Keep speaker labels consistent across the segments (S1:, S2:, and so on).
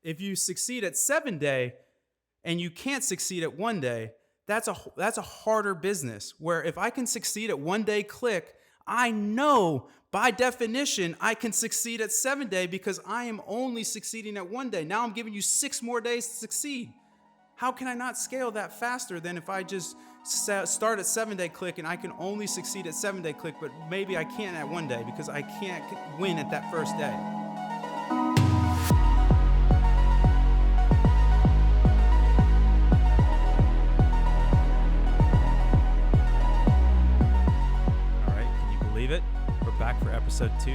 S1: If you succeed at 7 day and you can't succeed at 1 day, that's a harder business. Where if I can succeed at 1 day click, I know by definition I can succeed at 7 day because I am only succeeding at 1 day. Now I'm giving you 6 more days to succeed. How can I not scale that faster than if I just start at 7 day click and I can only succeed at 7 day click, but maybe I can't at 1 day because I can't win at that first day? All right, can you believe it? We're back for episode 2.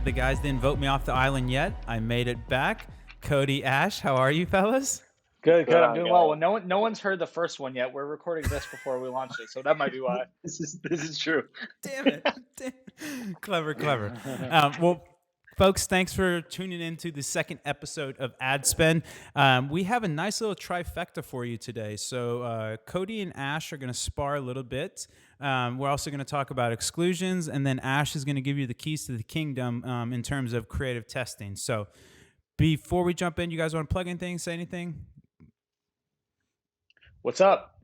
S1: The guys didn't vote me off the island yet. I made it back. Cody, Ash, how are you, fellas?
S2: Good,
S3: Good
S2: I'm
S3: on,
S2: doing well.
S3: guys.
S2: Well, no one's heard the first one yet. We're recording this before we launch it, so that might be why.
S3: This is true.
S1: Damn it. Clever. Well, folks, thanks for tuning in to the second episode of Ad Spend. We have a nice little trifecta for you today. So Cody and Ash are going to spar a little bit. We're also going to talk about exclusions, and then Ash is going to give you the keys to the kingdom in terms of creative testing. So before we jump in, you guys want to plug in things, say anything?
S2: What's up?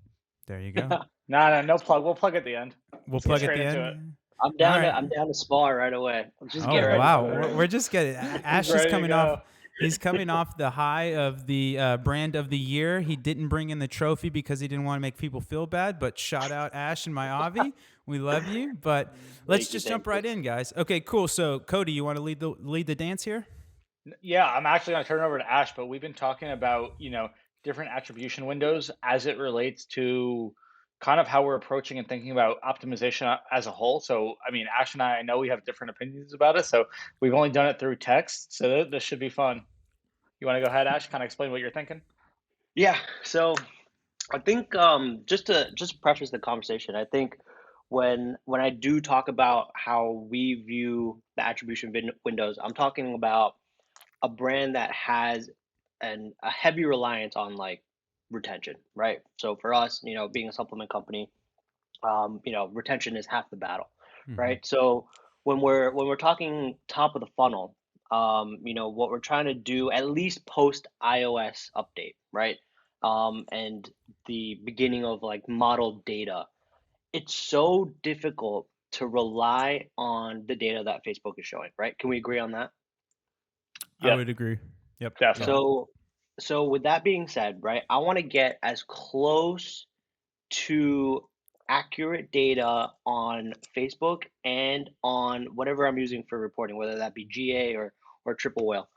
S1: There you go.
S2: No plug. We'll plug at the end.
S1: We'll
S2: Let's get
S1: plug at
S2: straight
S1: the
S2: into
S1: end.
S3: I'm down.
S1: All right.
S3: I'm down to spar right away. Let's just
S1: Oh
S3: get ready.
S1: wow,
S2: for it.
S1: we're just getting. Ash is
S2: Ready to
S1: coming
S2: go.
S1: off. He's coming off the high of the brand of the year. He didn't bring in the trophy because he didn't want to make people feel bad. But shout out Ash and my Avi, we love you. But let's
S3: Thank you,
S1: just
S3: thank
S1: jump right in, guys. Okay, cool. So Cody, you want to lead the dance here?
S2: Yeah, I'm actually going to turn it over to Ash, but we've been talking about, different attribution windows as it relates to kind of how we're approaching and thinking about optimization as a whole. So, I mean, Ash and I know we have different opinions about it. So we've only done it through text. So this should be fun. You want to go ahead, Ash? Kind of explain what you're thinking?
S3: Yeah. So I think just to preface the conversation, I think when I do talk about how we view the attribution windows, I'm talking about a brand that has a heavy reliance on like retention, right? So for us, being a supplement company, retention is half the battle,
S1: Mm-hmm.
S3: right? So when we're talking top of the funnel, what we're trying to do at least post iOS update, right? And the beginning of like model data, it's so difficult to rely on the data that Facebook is showing, right? Can we agree on that?
S1: I
S2: Yep,
S1: would agree. Yep. Yeah.
S2: definitely.
S3: So with that being said, right, I want to get as close to accurate data on Facebook and on whatever I'm using for reporting, whether that be GA or triple whale.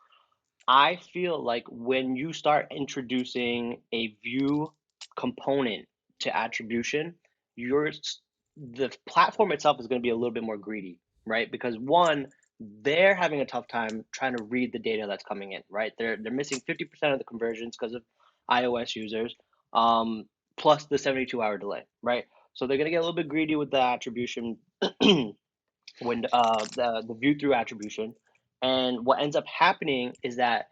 S3: I feel like when you start introducing a view component to attribution, the platform itself is going to be a little bit more greedy, right? Because one, they're having a tough time trying to read the data that's coming in, right? They're missing 50% of the conversions because of iOS users, um, plus the 72-hour delay, right? So they're going to get a little bit greedy with the attribution when the view through attribution. And what ends up happening is that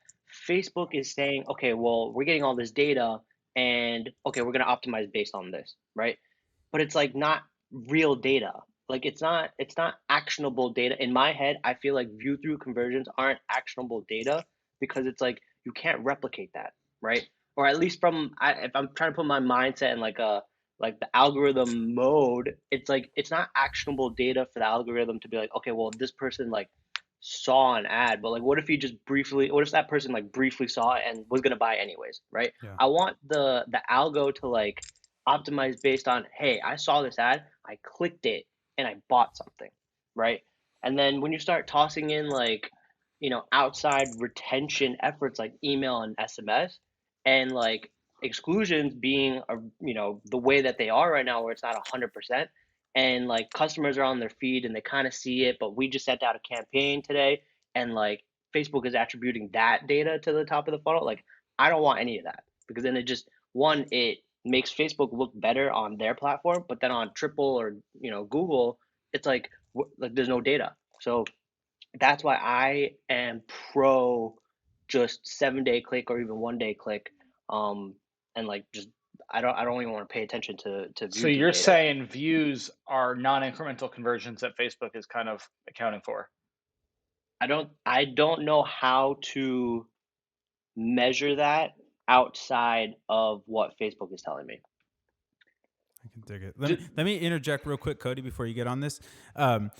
S3: Facebook is saying, okay, well, we're getting all this data, and okay, we're going to optimize based on this, right? But it's like not real data. Like it's not actionable data. In my head, I feel like view through conversions aren't actionable data because it's like you can't replicate that, right? Or at least if I'm trying to put my mindset in like the algorithm mode, it's like it's not actionable data for the algorithm to be like, okay, well, this person like saw an ad, but like what if that person like briefly saw it and was gonna buy anyways, right?
S1: Yeah.
S3: I want the algo to like optimize based on, hey, I saw this ad, I clicked it and I bought something, right? And then when you start tossing in like, outside retention efforts like email and SMS, and like exclusions being the way that they are right now where it's not 100%, and like customers are on their feed and they kind of see it, but we just sent out a campaign today and like Facebook is attributing that data to the top of the funnel. Like I don't want any of that because then it makes Facebook look better on their platform, but then on Triple or Google, it's like there's no data. So that's why I am pro just 7 day click or even 1 day click, and like just I don't even want to pay attention to
S2: So
S3: view through
S2: you're
S3: data.
S2: saying views are non-incremental conversions that Facebook is kind of accounting for.
S3: I don't know how to measure that outside of what Facebook is telling me.
S1: I can dig it.
S2: Ju-
S1: Let me interject real quick, Cody, before you get on this. Um,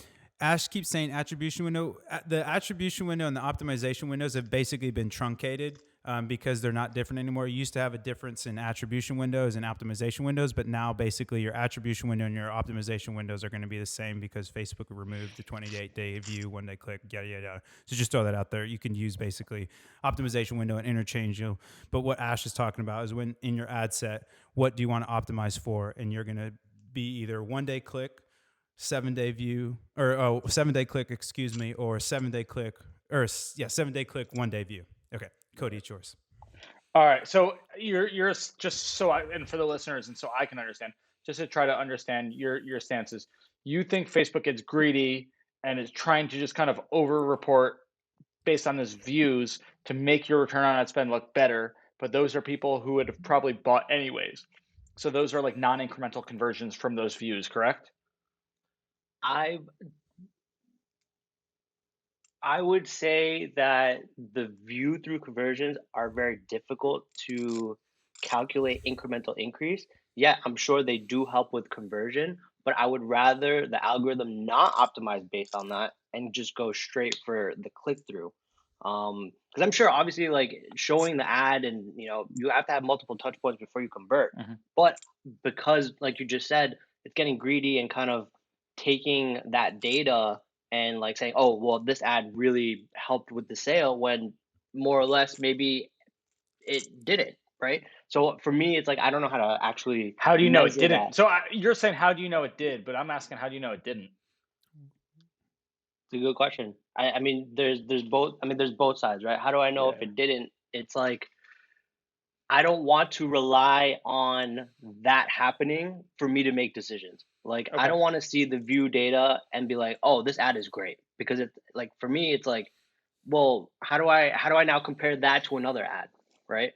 S1: Ash keeps saying attribution window. The attribution window and the optimization windows have basically been truncated because they're not different anymore. You used to have a difference in attribution windows and optimization windows, but now basically your attribution window and your optimization windows are going to be the same because Facebook removed the 28-day view, 1-day click, yada, yada, yada. So just throw that out there. You can use basically optimization window and interchange. But what Ash is talking about is when in your ad set, what do you want to optimize for? And you're going to be either 1-day click, 7-day view, or 7-day click, excuse me, or 7-day click, 7-day click, 1-day view. Okay, Cody, it's yours.
S2: All right. So you're just so and for the listeners and so I can understand, just to try to understand your stances. You think Facebook gets greedy and is trying to just kind of over report based on this views to make your return on ad spend look better, but those are people who would have probably bought anyways. So those are like non-incremental conversions from those views, correct?
S3: I I would say that the view through conversions are very difficult to calculate incremental increase. Yeah, I'm sure they do help with conversion, but I would rather the algorithm not optimize based on that and just go straight for the click through. Because I'm sure obviously like showing the ad and you have to have multiple touch points before you convert.
S2: Mhm.
S3: But because like you just said, it's getting greedy and kind of taking that data and like saying, "Oh, well, this ad really helped with the sale," when more or less maybe it didn't, right? So for me, it's like I don't know how to actually
S2: How do you know it
S3: measure that.
S2: didn't? So you're saying how do you know it did, but I'm asking how do you know it didn't?
S3: It's a good question. I mean, there's both. I mean, there's both sides, right? How do I know if
S2: Yeah.
S3: it didn't? It's like I don't want to rely on that happening for me to make decisions. Like I
S2: Okay.
S3: don't want to see the view data and be like, "Oh, this ad is great," because it's like for me, it's like, well, how do I now compare that to another ad, right?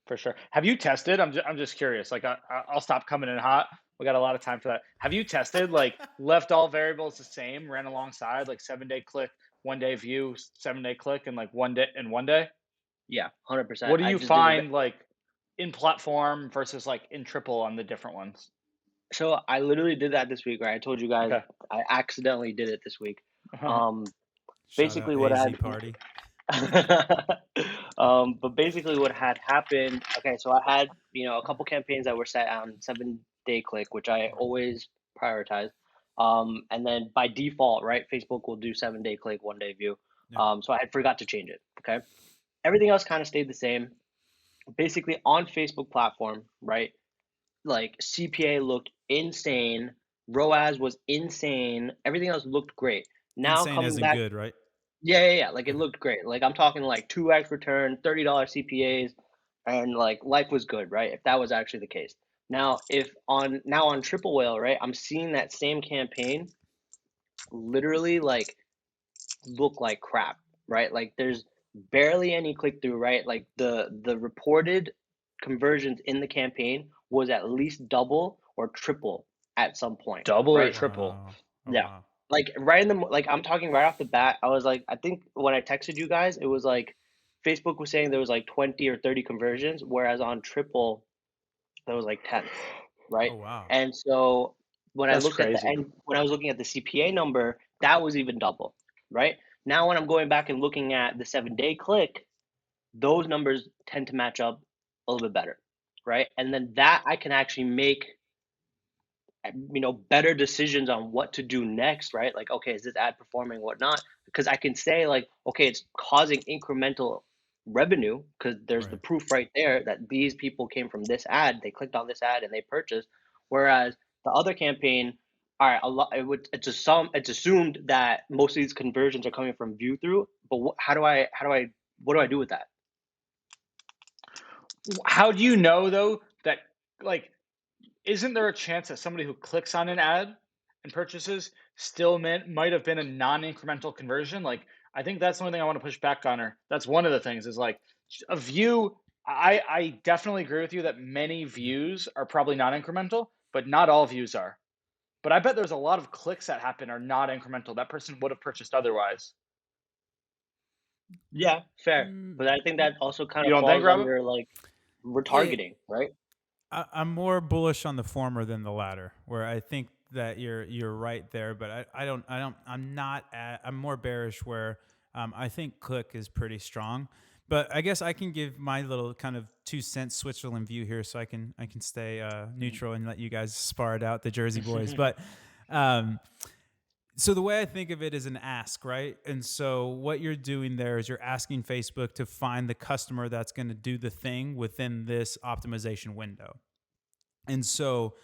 S2: For sure. Have you tested? I'm just curious. Like I'll stop coming in hot. We got a lot of time for that. Have you tested like left all variables the same, ran alongside like 7-day click, 1-day view, 7-day click, and like 1 day and 1 day?
S3: Yeah, 100%.
S2: What do
S3: I
S2: you
S3: just did it.
S2: find like in platform versus like in triple on the different ones?
S3: So I literally did that this week, right? I told you guys
S2: Okay.
S3: I accidentally did it this week. Um,
S1: Shout
S3: basically
S1: out
S3: what
S1: AZ
S3: I
S1: Party.
S3: but basically what had happened, okay, so I had, a couple campaigns that were set on 7-day click, which I always prioritize. And then by default, right, Facebook will do 7-day click, 1-day view.
S1: Yeah.
S3: So I forgot to change it. Okay. Everything else kind of stayed the same. Basically on Facebook platform, right? Like CPA looked insane, ROAS was insane, everything else looked great. Now
S1: Insane
S3: coming
S1: as in
S3: back,
S1: good, right?
S3: yeah, yeah, yeah, like it
S1: Okay.
S3: looked great. Like I'm talking like 2x return, $30 CPAs, and like life was good, right? If that was actually the case. Now, if on Triple Whale, right, I'm seeing that same campaign literally like look like crap, right? Like there's barely any click through, right? Like the reported conversions in the campaign was at least double or triple at some point,
S2: Double or
S3: right?
S2: triple?
S1: Wow. Oh
S3: Yeah.
S1: wow.
S3: Like right in the like I'm talking right off the bat, I was like I think when I texted you guys, it was like Facebook was saying there was like 20 or 30 conversions, whereas on Triple there was like 10, right?
S1: Oh wow.
S3: And so
S2: That's crazy.
S3: when I was looking at the CPA number, that was even double, right? Now when I'm going back and looking at the 7-day click, those numbers tend to match up a little bit better, right? And then that I can actually make better decisions on what to do next, right? Like, okay, is this ad performing, whatnot? Because I can say like, okay, it's causing incremental revenue because there's the
S1: Right.
S3: proof right there that these people came from this ad, they clicked on this ad and they purchased. Whereas the other campaign, all right, it's assumed that most of these conversions are coming from view through, but what do I do with that?
S2: How do you know though that like isn't there a chance that somebody who clicks on an ad and purchases still might have been a non-incremental conversion? Like, I think that's the only thing I want to push back on her. That's one of the things is like a view. I definitely agree with you that many
S1: Yeah.
S2: views are probably non-incremental, but not all views are. But I bet there's a lot of clicks that happen are not incremental. That person would have purchased otherwise.
S3: Yeah, fair.
S1: Mm,
S3: But I think that also kind
S2: You
S3: of
S2: don't think,
S3: falls
S2: Robin?
S3: under like
S1: it,
S3: retargeting, right?
S4: I'm more bullish on the former than the latter, where I think that you're right there, but I'm more bearish where I think click is pretty strong. But I guess I can give my little kind of 2 cent Switzerland view here, so I can stay neutral and let you guys spar it out, the Jersey boys. But um, so the way I think of it is an ask, right? And so what you're doing there is you're asking Facebook to find the customer that's going to do the thing within this optimization window. And so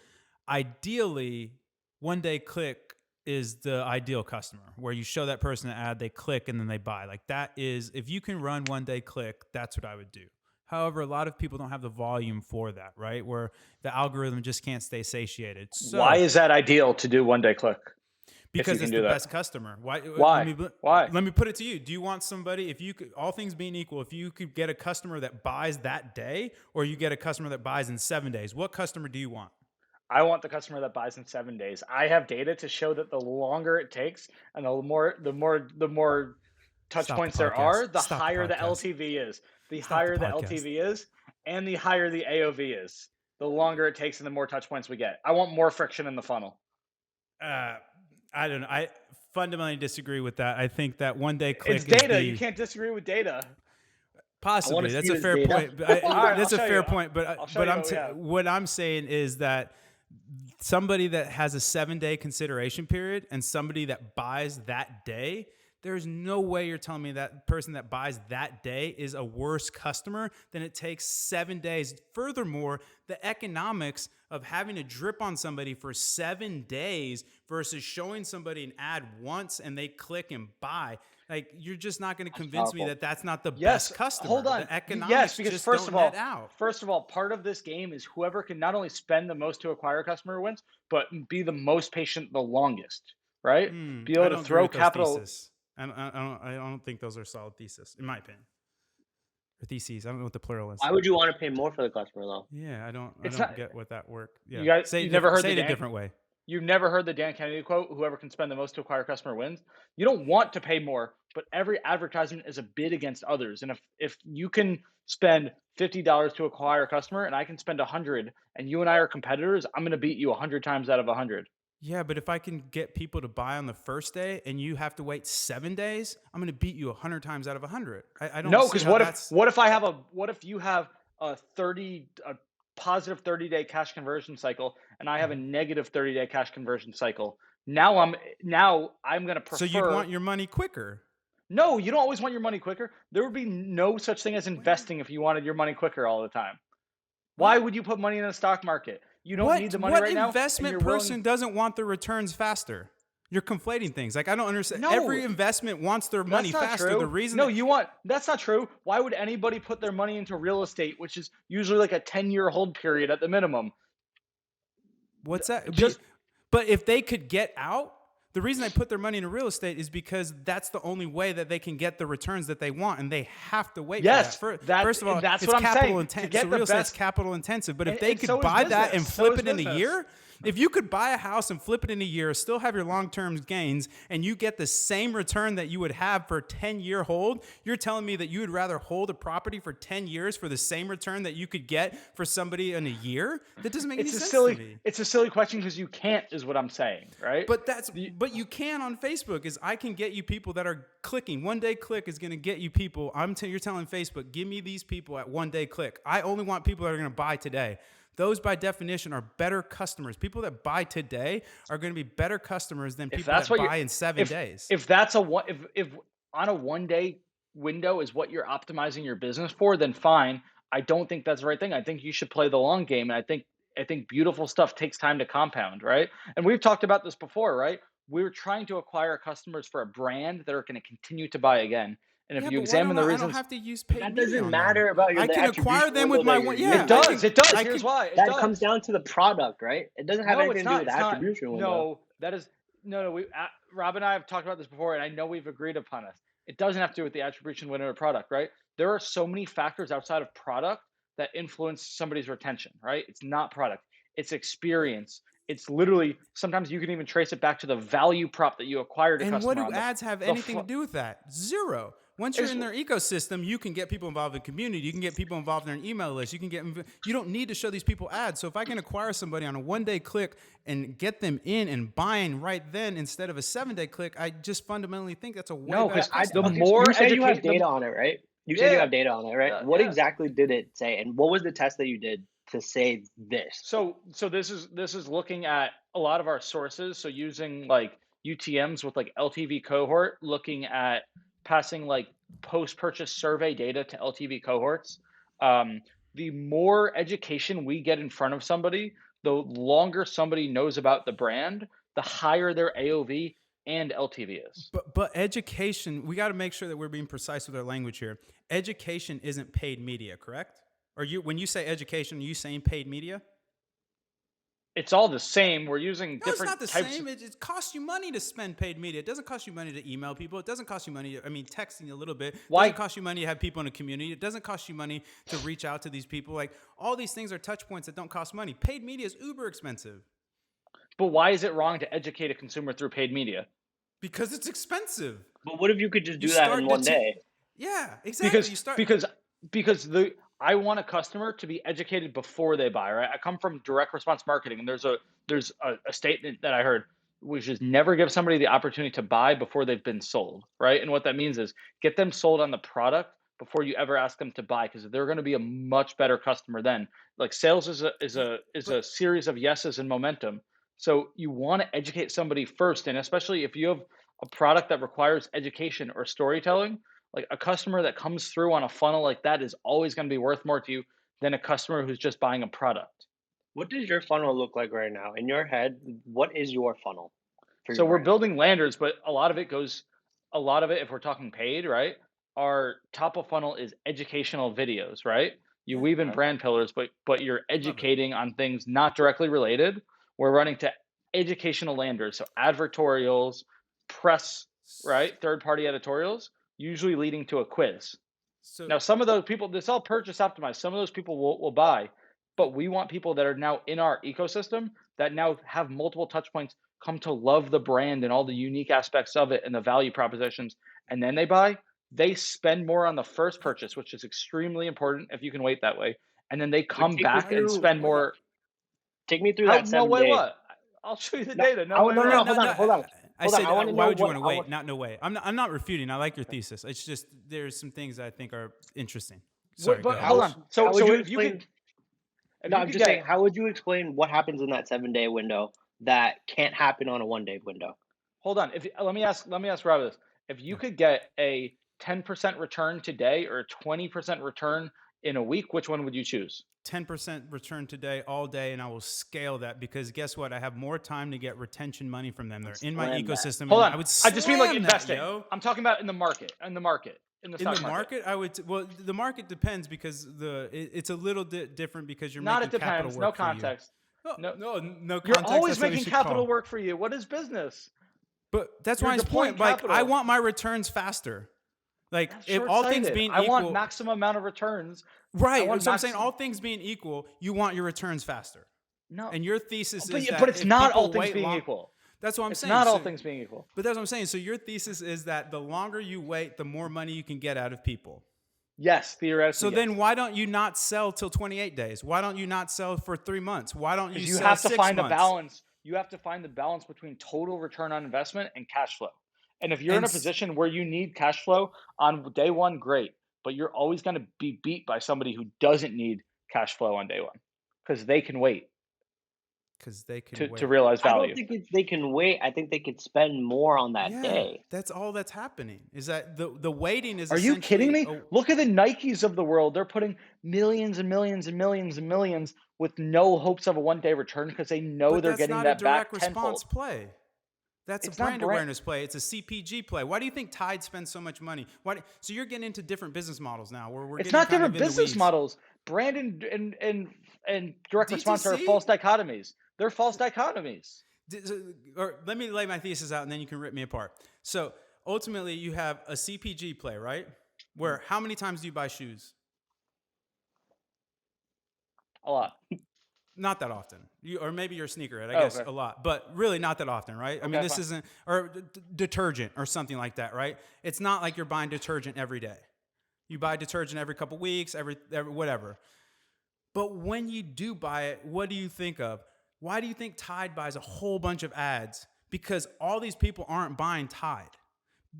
S4: ideally, one day click is the ideal customer where you show that person an ad, they click, and then they buy. Like that is, if you can run one day click, that's what I would do. However, a lot of people don't have the volume for that, right? Where the algorithm just can't stay satiated.
S2: Why
S4: So
S2: is that ideal to do one day click? If you
S4: because
S2: can
S4: it's
S2: do
S4: the
S2: that.
S4: best customer. Why?
S2: Why? Why?
S4: Let me put it to you. Do you want somebody, if you could, all things being equal, if you could get a customer that buys that day, or you get a customer that buys in 7 days, what customer do you want?
S2: I want the customer that buys in 7 days. I have data to show that the longer it takes and the more touch
S4: Stop the
S2: points there
S4: podcast.
S2: are, the
S4: Stop the
S2: higher the
S4: podcast.
S2: LTV is. The
S4: Stop the
S2: higher the
S4: podcast.
S2: LTV is, and the higher the AOV is. The longer it takes and the more touch points we get. I want more friction in the funnel.
S4: I don't know. I fundamentally disagree with that. I think that one day click
S2: It's data.
S4: is
S2: You can't disagree with data.
S4: possibly.
S3: see
S4: That's a
S3: this
S4: fair
S3: data.
S4: point. But
S2: All right,
S4: that's
S2: I'll
S4: a
S2: show
S4: fair
S2: you.
S4: point. But
S2: I'll show
S4: but
S2: you
S4: I'm
S2: what we have.
S4: what I'm saying is that somebody that has a 7 day consideration period and somebody that buys that day, there's no way you're telling me that person that buys that day is a worse customer than it takes 7 days. Furthermore, the economics of having to drip on somebody for 7 days versus showing somebody an ad once and they click and buy. Like, you're just not going to convince me
S3: powerful.
S4: that that's not the
S2: Yes,
S4: best customer.
S2: hold on.
S4: The economics
S2: Yes, because
S4: just
S2: first
S4: don't
S2: of all,
S4: net out.
S2: part of this game is whoever can not only spend the most to acquire a customer wins, but be the most patient the longest, right? Be
S4: I
S2: able to
S4: don't agree
S2: throw
S4: with those
S2: capital.
S4: theses. I don't think those are solid theses, in my opinion. Or theses. I don't know what the plural is.
S3: Why would you want to pay more for the customer though?
S4: Yeah, I don't
S2: It's not.
S4: get what that work. Yeah.
S2: You guys,
S4: Say
S2: you
S4: it
S2: never heard
S4: say
S2: the
S4: it a
S2: Dan.
S4: different way.
S2: You've never heard the Dan Kennedy quote, whoever can spend the most to acquire a customer wins. You don't want to pay more, but every advertisement is a bid against others. And if you can spend $50 to acquire a customer and I can spend 100 and you and I are competitors, I'm going to beat you 100 times out of 100.
S4: Yeah, but if I can get people to buy on the first day and you have to wait 7 days, I'm going to beat you 100 times out of 100. I don't
S2: No,
S4: see
S2: because
S4: how that's
S2: what if you have a positive 30-day cash conversion cycle and I have a negative 30-day cash conversion cycle? Now I'm going to
S4: so
S2: prefer.
S4: you'd want your money quicker.
S2: No, you don't always want your money quicker. There would be no such thing as investing if you wanted your money quicker all the time. Why would you put money in the stock market? You don't need the money right now.
S4: What investment person doesn't want the returns faster? You're conflating things. Like, I don't understand.
S2: No.
S4: Every investment wants their money
S2: That's not
S4: faster.
S2: true.
S4: The reason
S2: That's not true. Why would anybody put their money into real estate, which is usually like a 10-year hold period at the minimum?
S4: What's that?
S2: Just
S4: But if they could get out, the reason they put their money into real estate is because that's the only way that they can get the returns that they want, and they have to wait
S2: Yes,
S4: for that.
S2: that's-
S4: First of all,
S2: that's
S4: it's
S2: what I'm
S4: capital
S2: saying. To
S4: intensive.
S2: get
S4: So
S2: the
S4: real estate's
S2: best-
S4: capital intensive. But if they
S2: and
S4: could
S2: so is
S4: buy that and
S2: business. So
S4: flip
S2: is
S4: it in a
S2: business.
S4: year, if you could buy a house and flip it in a year, still have your long-term gains, and you get the same return that you would have for a 10-year hold, you're telling me that you would rather hold a property for 10 years for the same return that you could get for somebody in a year? That doesn't make any sense to me.
S2: It's a silly question because you can't, is what I'm saying, right?
S4: But you can on Facebook. Is I can get you people that are clicking. One day click is going to get you people. You're telling Facebook, give me these people at one day click. I only want people that are going to buy today. Those, by definition, are better customers. People that buy today are going to be better customers than people that buy in 7 days.
S2: If that's if on a 1 day window is what you're optimizing your business for, then fine. I don't think that's the right thing. I think you should play the long game, and I think beautiful stuff takes time to compound, right? And we've talked about this before, right? We're trying to acquire customers for a brand that are going to continue to buy again. And if you examine the reasons,
S4: I don't have to use paid
S3: That
S4: media
S3: doesn't
S4: on
S3: matter
S4: them.
S3: about your
S4: I can acquire them with my one. Yeah,
S2: it does. It does.
S4: I
S2: Here's
S4: can-
S2: why. It
S3: That
S2: does.
S3: comes down to the product, right? It doesn't have
S2: No,
S3: anything
S2: it's
S3: to do
S2: not.
S3: with the
S2: It's not.
S3: attribution window.
S2: No, that is no. We Rob and I have talked about this before, and I know we've agreed upon this. It doesn't have to do with the attribution window or product, right? There are so many factors outside of product that influence somebody's retention, right? It's not product. It's experience. It's literally sometimes you can even trace it back to the value prop that you acquired a
S4: And
S2: customer
S4: what do
S2: on.
S4: ads have anything to do with that? Zero.
S1: Once you're in their ecosystem, you can get people involved in community. You can get people involved in their email list. You can get. You don't need to show these people ads. So if I can acquire somebody on a 1-day click and get them in and buying right then instead of a 7-day click, I just fundamentally think that's a way
S2: No,
S1: better.
S2: because the
S3: Okay, so
S2: more
S3: you said you have
S2: education,
S3: data on it, right? You said you
S2: Yeah.
S3: have data on it, right?
S2: Yeah,
S3: What
S2: yeah.
S3: exactly did it say, and what was the test that you did to say this?
S2: So this is looking at a lot of our sources. So using like UTMs with like LTV cohort, looking at passing like post-purchase survey data to LTV cohorts. The more education we get in front of somebody, the longer somebody knows about the brand, the higher their AOV and LTV is.
S1: But education, we got to make sure that we're being precise with our language here. Education isn't paid media, correct? Or when you say education, are you saying paid media?
S2: It's all the same. We're using
S1: No, it's
S2: different
S1: not the
S2: types.
S1: same. It costs you money to spend paid media. It doesn't cost you money to email people. It doesn't cost you money. Texting a little bit. It
S2: Why-
S1: doesn't cost you money to have people in a community. It doesn't cost you money to reach out to these people. Like all these things are touch points that don't cost money. Paid media is uber expensive
S2: But why is it wrong to educate a consumer through paid media?
S1: because it's expensive.
S3: But what if you could just do
S1: You
S3: that
S1: start
S3: in one
S1: to-
S3: day?
S1: Yeah, exactly.
S2: Because I want a customer to be educated before they buy, right? I come from direct response marketing, and there's a statement that I heard, which is never give somebody the opportunity to buy before they've been sold, right? And what that means is get them sold on the product before you ever ask them to buy, because they're going to be a much better customer then. Like sales is a series of yeses and momentum. So you want to educate somebody first, and especially if you have a product that requires education or storytelling, like a customer that comes through on a funnel like that is always going to be worth more to you than a customer who's just buying a product.
S3: What does your funnel look like right now? In your head, what is your funnel?
S2: So we're building landers, but a lot of it, if we're talking paid, right? Our top of funnel is educational videos, right? You weave in brand pillars, but you're educating on things not directly related. We're running to educational landers, so advertorials, press, right? Third-party editorials, usually leading to a quiz.
S1: So
S2: Now, some of those people, this all purchase optimized. Some of those people will buy, but we want people that are now in our ecosystem that now have multiple touch points, come to love the brand and all the unique aspects of it and the value propositions, and then they buy. They spend more on the first purchase, which is extremely important if you can wait that way, and then they come
S3: take me
S2: back and
S3: through-
S2: spend more.
S3: Take me through that
S2: No
S3: 7
S2: way,
S3: day.
S2: what? I'll show you the
S3: No,
S2: data.
S3: I
S2: No way,
S3: no, no,
S2: what?
S3: no, hold on.
S1: I said,
S3: I wanna
S1: why
S3: know
S1: would you
S3: what-
S1: want to wait? Not no way. I'm not refuting. I like your thesis. It's just there's some things I think are interesting. Sorry,
S2: But
S1: go ahead.
S2: hold on.
S3: How
S2: So
S3: would you
S2: if you
S3: explain-
S2: could, if
S3: No,
S2: you
S3: I'm
S2: could
S3: just saying,
S2: get,
S3: how would you explain what happens in that 7 day window that can't happen on a 1 day window?
S2: hold on. Let me ask Rob this. If you could get a 10% return today or a 20% return in a week, which one would you choose?
S1: 10% return today all day, and I will scale that because guess what? I have more time to get retention money from them. They're in my
S3: Slam that.
S1: ecosystem.
S2: Hold
S1: and
S2: on.
S1: I would
S2: I just mean like
S1: slam that,
S2: investing.
S1: yo.
S2: I'm talking about in the market. In the stock market.
S1: I would. Well, the market depends because it's a little different because you're
S2: Not
S1: making
S2: it depends.
S1: capital
S2: No
S1: work for you.
S2: context.
S1: No, no
S2: You're
S1: context.
S2: always
S1: that's what we
S2: making
S1: should
S2: capital
S1: call.
S2: work for you. What is business?
S1: But that's
S2: You're
S1: Ryan's
S2: deploying
S1: point. Like, I
S2: capital.
S1: want my returns faster. Like,
S2: That's
S1: if all things
S2: short-sighted.
S1: being
S2: I
S1: equal,
S2: want maximum amount of returns.
S1: right?
S2: want
S1: So I'm saying
S2: maximum-
S1: all things being equal, you want your returns faster.
S2: No,
S1: And your thesis is that
S2: but it's
S1: if
S2: not
S1: people
S2: all things
S1: wait
S2: being
S1: long-
S2: equal.
S1: That's what I'm
S2: It's
S1: saying.
S2: not all
S1: So-
S2: things being equal.
S1: But that's what I'm saying. So your thesis is that the longer you wait, the more money you can get out of people.
S2: Yes, theoretically.
S1: So
S2: yes.
S1: then why don't you not sell till 28 days? Why don't you not sell for 3 months? Why don't you
S2: Because you
S1: sell
S2: have to
S1: 6
S2: find a
S1: months?
S2: balance. You have to find the balance between total return on investment and cash flow. And if you're in
S1: And
S2: a position where you need cash flow on day one, great. But you're always going to be beat by somebody who doesn't need cash flow on day one because they can wait
S1: Because they can wait.
S2: to realize
S3: I
S2: value.
S3: don't think they can wait. I think they could spend more on that
S1: Yeah,
S3: day.
S1: that's all that's happening. Is that the waiting is
S2: Are you kidding me?
S1: essentially
S2: Look at the Nikes of the world. They're putting millions and millions and millions and millions with no hopes of a one-day return because they know
S1: but
S2: they're
S1: that's
S2: getting
S1: not
S2: that
S1: a
S2: back
S1: direct response
S2: tenfold.
S1: play. That's
S2: It's
S1: a
S2: not
S1: brand awareness play. It's a CPG play. Why do you think Tide spends so much money? So you're getting into different business models now where we're
S2: It's
S1: getting
S2: not
S1: kind of
S2: different
S1: in the
S2: business
S1: weeds.
S2: models. Brand and direct response are
S1: DTC?
S2: false dichotomies. They're false dichotomies.
S1: Or let me lay my thesis out and then you can rip me apart. So ultimately you have a CPG play, right? Where how many times do you buy shoes?
S2: A lot.
S1: Not that often. Or maybe you're a sneakerhead. I
S2: Oh,
S1: guess
S2: okay.
S1: a lot, but really not that often, right? I mean,
S2: Okay,
S1: this
S2: fine.
S1: isn't or detergent or something like that, right? It's not like you're buying detergent every day. You buy detergent every couple weeks, every whatever. But when you do buy it, what do you think of? Why do you think Tide buys a whole bunch of ads? Because all these people aren't buying Tide.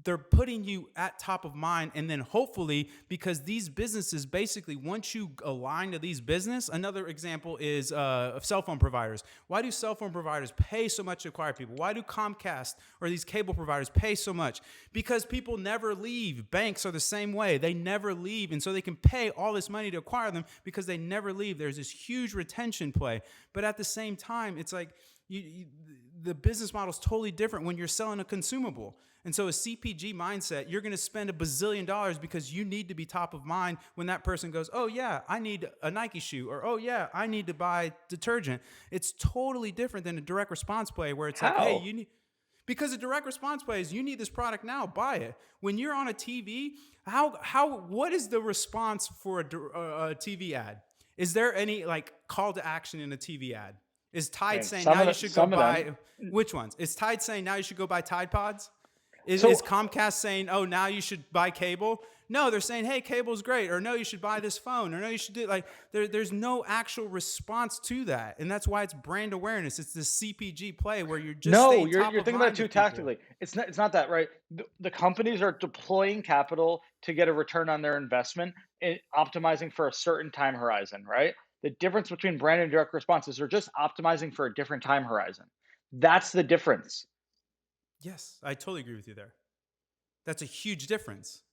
S1: They're putting you at top of mind, and then hopefully, because these businesses basically, once you align to these business, another example is of cell phone providers. Why do cell phone providers pay so much to acquire people? Why do Comcast or these cable providers pay so much? Because people never leave. Banks are the same way. They never leave, and so they can pay all this money to acquire them because they never leave. There's this huge retention play, but at the same time, it's like the business model is totally different when you're selling a consumable. And so a CPG mindset, you're going to spend $1 bazillion because you need to be top of mind when that person goes, oh yeah, I need a Nike shoe, or oh yeah, I need to buy detergent. It's totally different than a direct response play where it's like, hey,
S2: How?
S1: you need, because a direct response play is you need this product now, buy it. When you're on a TV, what is the response for a TV ad? Is there any like call to action in a TV ad? Is Tide
S2: And
S1: saying
S2: some
S1: now
S2: of
S1: you
S2: the,
S1: should go
S2: some of
S1: buy,
S2: them.
S1: which ones? Is Tide saying now you should go buy Tide Pods? Is
S2: So
S1: Comcast saying, oh, now you should buy cable? No, they're saying, hey, cable's great, or no, you should buy this phone, or no, you should do like there's no actual response to that. And that's why it's brand awareness. It's the CPG play where you're just
S2: no,
S1: staying
S2: you're
S1: top
S2: you're
S1: of
S2: thinking about it
S1: mind
S2: too
S1: with people.
S2: tactically. It's not that, right? The companies are deploying capital to get a return on their investment and optimizing for a certain time horizon, right? The difference between brand and direct responses are just optimizing for a different time horizon. That's the difference.
S1: Yes, I totally agree with you there. That's a huge difference.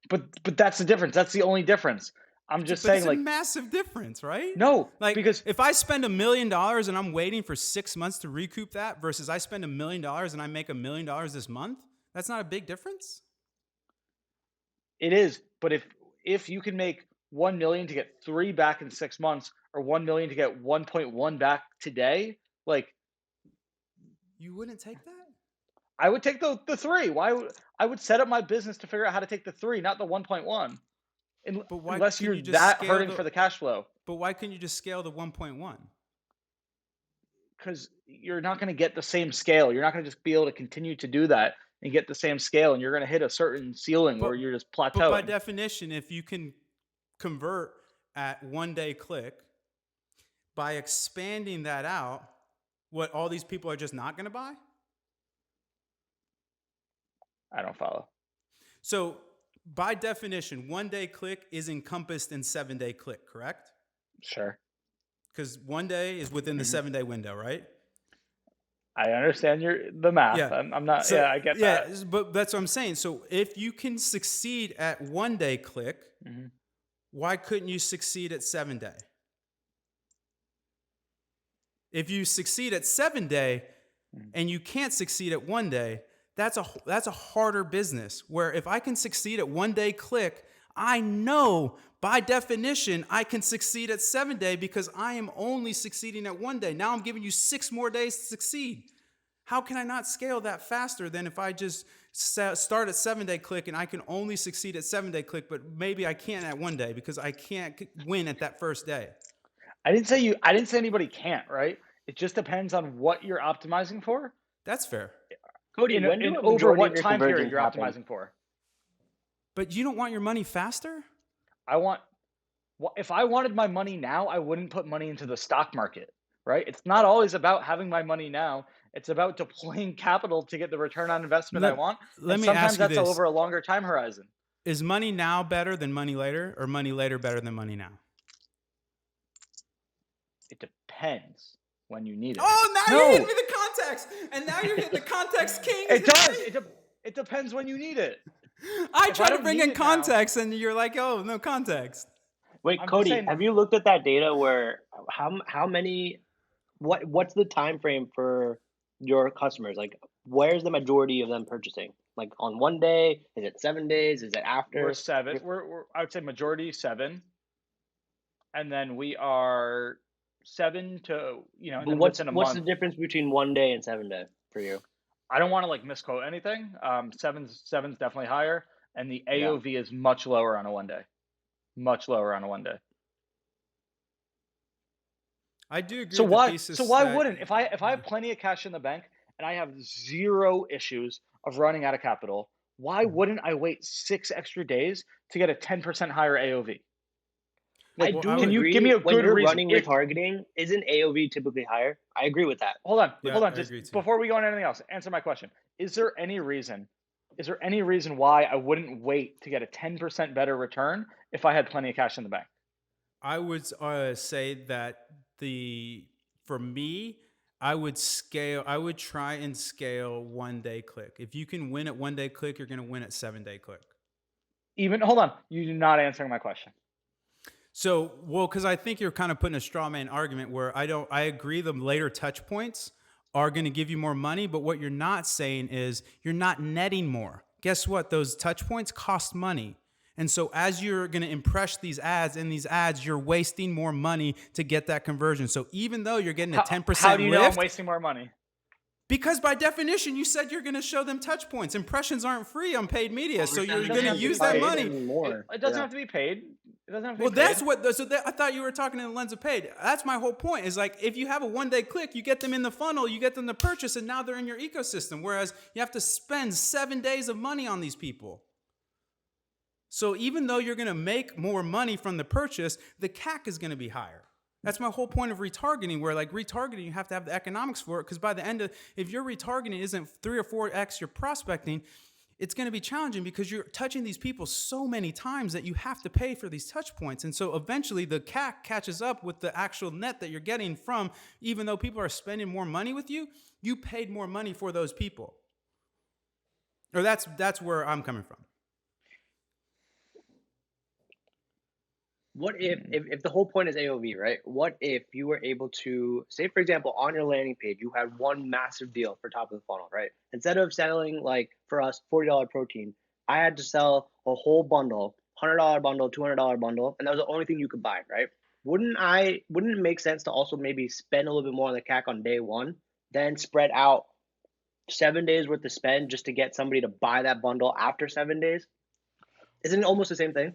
S2: But that's the difference. That's the only difference. I'm just
S1: But
S2: saying,
S1: it's a
S2: like,
S1: massive difference, right?
S2: no,
S1: Like
S2: because
S1: if I spend $1 million and I'm waiting for 6 months to recoup that versus I spend $1 million and I make $1 million this month, that's not a big difference.
S2: it is. But if you can make 1 million to get 3 back in 6 months, or 1 million to get 1.1 back today, like,
S1: You wouldn't take that?
S2: I would take the 3. Why would I would set up my business to figure out how to take the 3, not the 1.1.
S1: But why
S2: Unless
S1: couldn't
S2: you're
S1: you just
S2: that
S1: scale
S2: hurting
S1: the
S2: for the cash flow,
S1: but why couldn't you just scale the 1.1?
S2: because you're not going to get the same scale. You're not going to just be able to continue to do that and get the same scale, and you're going to hit a certain ceiling
S1: But
S2: where you're just
S1: but by
S2: plateauing.
S1: definition, if you can convert at 1 day click by expanding that out, what all these people are just not going to buy?
S2: I don't follow.
S1: So by definition, 1 day click is encompassed in 7 day click, correct?
S2: Sure.
S1: Because 1 day is within the
S2: Mhm.
S1: 7 day window, right?
S2: I understand the math.
S1: Yeah.
S2: I'm not.
S1: So
S2: Yeah, I get
S1: yeah,
S2: that.
S1: but that's what I'm saying. So if you can succeed at 1 day click,
S2: hmm
S1: why couldn't you succeed at 7 day? If you succeed at 7 day
S2: Mhm.
S1: and you can't succeed at 1 day, that's a harder business. Where if I can succeed at 1 day click, I know by definition I can succeed at 7 day because I am only succeeding at 1 day. Now I'm giving you 6 more days to succeed. How can I not scale that faster than if I just start at 7 day click and I can only succeed at 7 day click, but maybe I can't at 1 day because I can't win at that first day?
S2: I didn't say you. I didn't say anybody can't. Right. It just depends on what you're optimizing for,
S1: That's fair.
S3: Cody,
S2: in
S3: when do a
S2: over
S3: majority of
S2: what
S3: your
S2: time period
S3: conversions
S2: you're
S3: happen?
S2: optimizing for.
S1: But you don't want your money faster?
S2: I want. If I wanted my money now, I wouldn't put money into the stock market. Right. It's not always about having my money now. It's about deploying capital to get the return on investment I
S1: Let,
S2: want,
S1: let
S2: and
S1: me
S2: sometimes
S1: ask you
S2: that's
S1: this.
S2: over a longer time horizon.
S1: Is money now better than money later, or money later better than money now?
S2: It depends when you need it.
S1: Oh, now
S2: No.
S1: you're hitting me the context. And now you're hitting the context king.
S2: It does. It depends when you need it.
S1: I
S2: If
S1: try
S2: I
S1: to
S2: don't
S1: bring
S2: need
S1: in
S2: it now-
S1: context, and you're like, oh, no context.
S3: Wait,
S2: I'm just
S3: Cody,
S2: saying-
S3: have you looked at that data where how many what's the time frame for your customers? Like, where's the majority of them purchasing? Like on 1 day? Is it 7 days? Is it after?
S2: We're 7. We're I would say majority 7, and then we are 7 to and
S3: But
S2: then
S3: what's
S2: within a
S3: the
S2: month.
S3: difference between 1 day and 7 day for you?
S2: I don't want to like misquote anything. Seven's definitely higher, and the
S3: Yeah.
S2: AOV is much lower on a 1 day. Much lower on a 1 day.
S1: I do agree
S2: So
S1: with the
S2: why so
S1: thesis
S2: why
S1: that
S2: wouldn't if I have plenty of cash in the bank and I have zero issues of running out of capital, why wouldn't I wait 6 extra days to get a 10% higher AOV?
S3: I
S2: Like,
S1: well, I
S3: do
S2: can
S1: would
S2: you give me
S3: agree.
S2: a
S3: When
S2: good
S3: you're
S2: reason?
S3: running
S2: If
S3: retargeting, isn't AOV typically higher? I agree with that.
S2: hold on,
S1: yeah,
S2: hold on,
S1: I
S2: just
S1: agree too.
S2: before we go on anything else, answer my question. Is there any reason? Is there any reason why I wouldn't wait to get a 10% better return if I had plenty of cash in the bank?
S1: I would say that the for me, I would scale. I would try and scale 1 day click. If you can win at 1 day click, you're going to win at 7 day click.
S2: Even hold on, you're not answering my question.
S1: So, well, because I think you're kind of putting a straw man argument where I don't. I agree the later touch points are going to give you more money, but what you're not saying is you're not netting more. Guess what? Those touch points cost money. And so as you're going to impress these ads in these ads, you're wasting more money to get that conversion. So even though you're getting a
S2: How
S1: 10%
S2: do you know I'm
S1: lift,
S2: wasting more money?
S1: because by definition, you said you're going to show them touch points. Impressions aren't free on paid media. So you're
S2: It
S1: going
S2: doesn't
S1: to
S2: have to be
S1: use that
S2: paid.
S1: money.
S2: It doesn't have to be paid. It doesn't have to
S1: Well,
S2: be
S1: that's
S2: paid.
S1: what. So that, I thought you were talking in the lens of paid. That's my whole point. Is like if you have a 1 day click, you get them in the funnel, you get them to purchase, and now they're in your ecosystem. Whereas you have to spend 7 days of money on these people. So even though you're going to make more money from the purchase, the CAC is going to be higher. That's my whole point of retargeting, where like retargeting, you have to have the economics for it. Because by the end of, if your retargeting isn't 3 or 4x your prospecting, it's going to be challenging because you're touching these people so many times that you have to pay for these touch points. And so eventually the CAC catches up with the actual net that you're getting from, even though people are spending more money with you, you paid more money for those people. Or that's where I'm coming from.
S3: What if the whole point is AOV, right? What if you were able to say, for example, on your landing page, you had one massive deal for top of the funnel, right? Instead of selling like for us $40 protein, I had to sell a whole bundle, $100 bundle, $200 bundle, and that was the only thing you could buy, right? Wouldn't it make sense to also maybe spend a little bit more on the CAC on day one, then spread out 7 days worth of spend just to get somebody to buy that bundle after 7 days? Isn't it almost the same thing?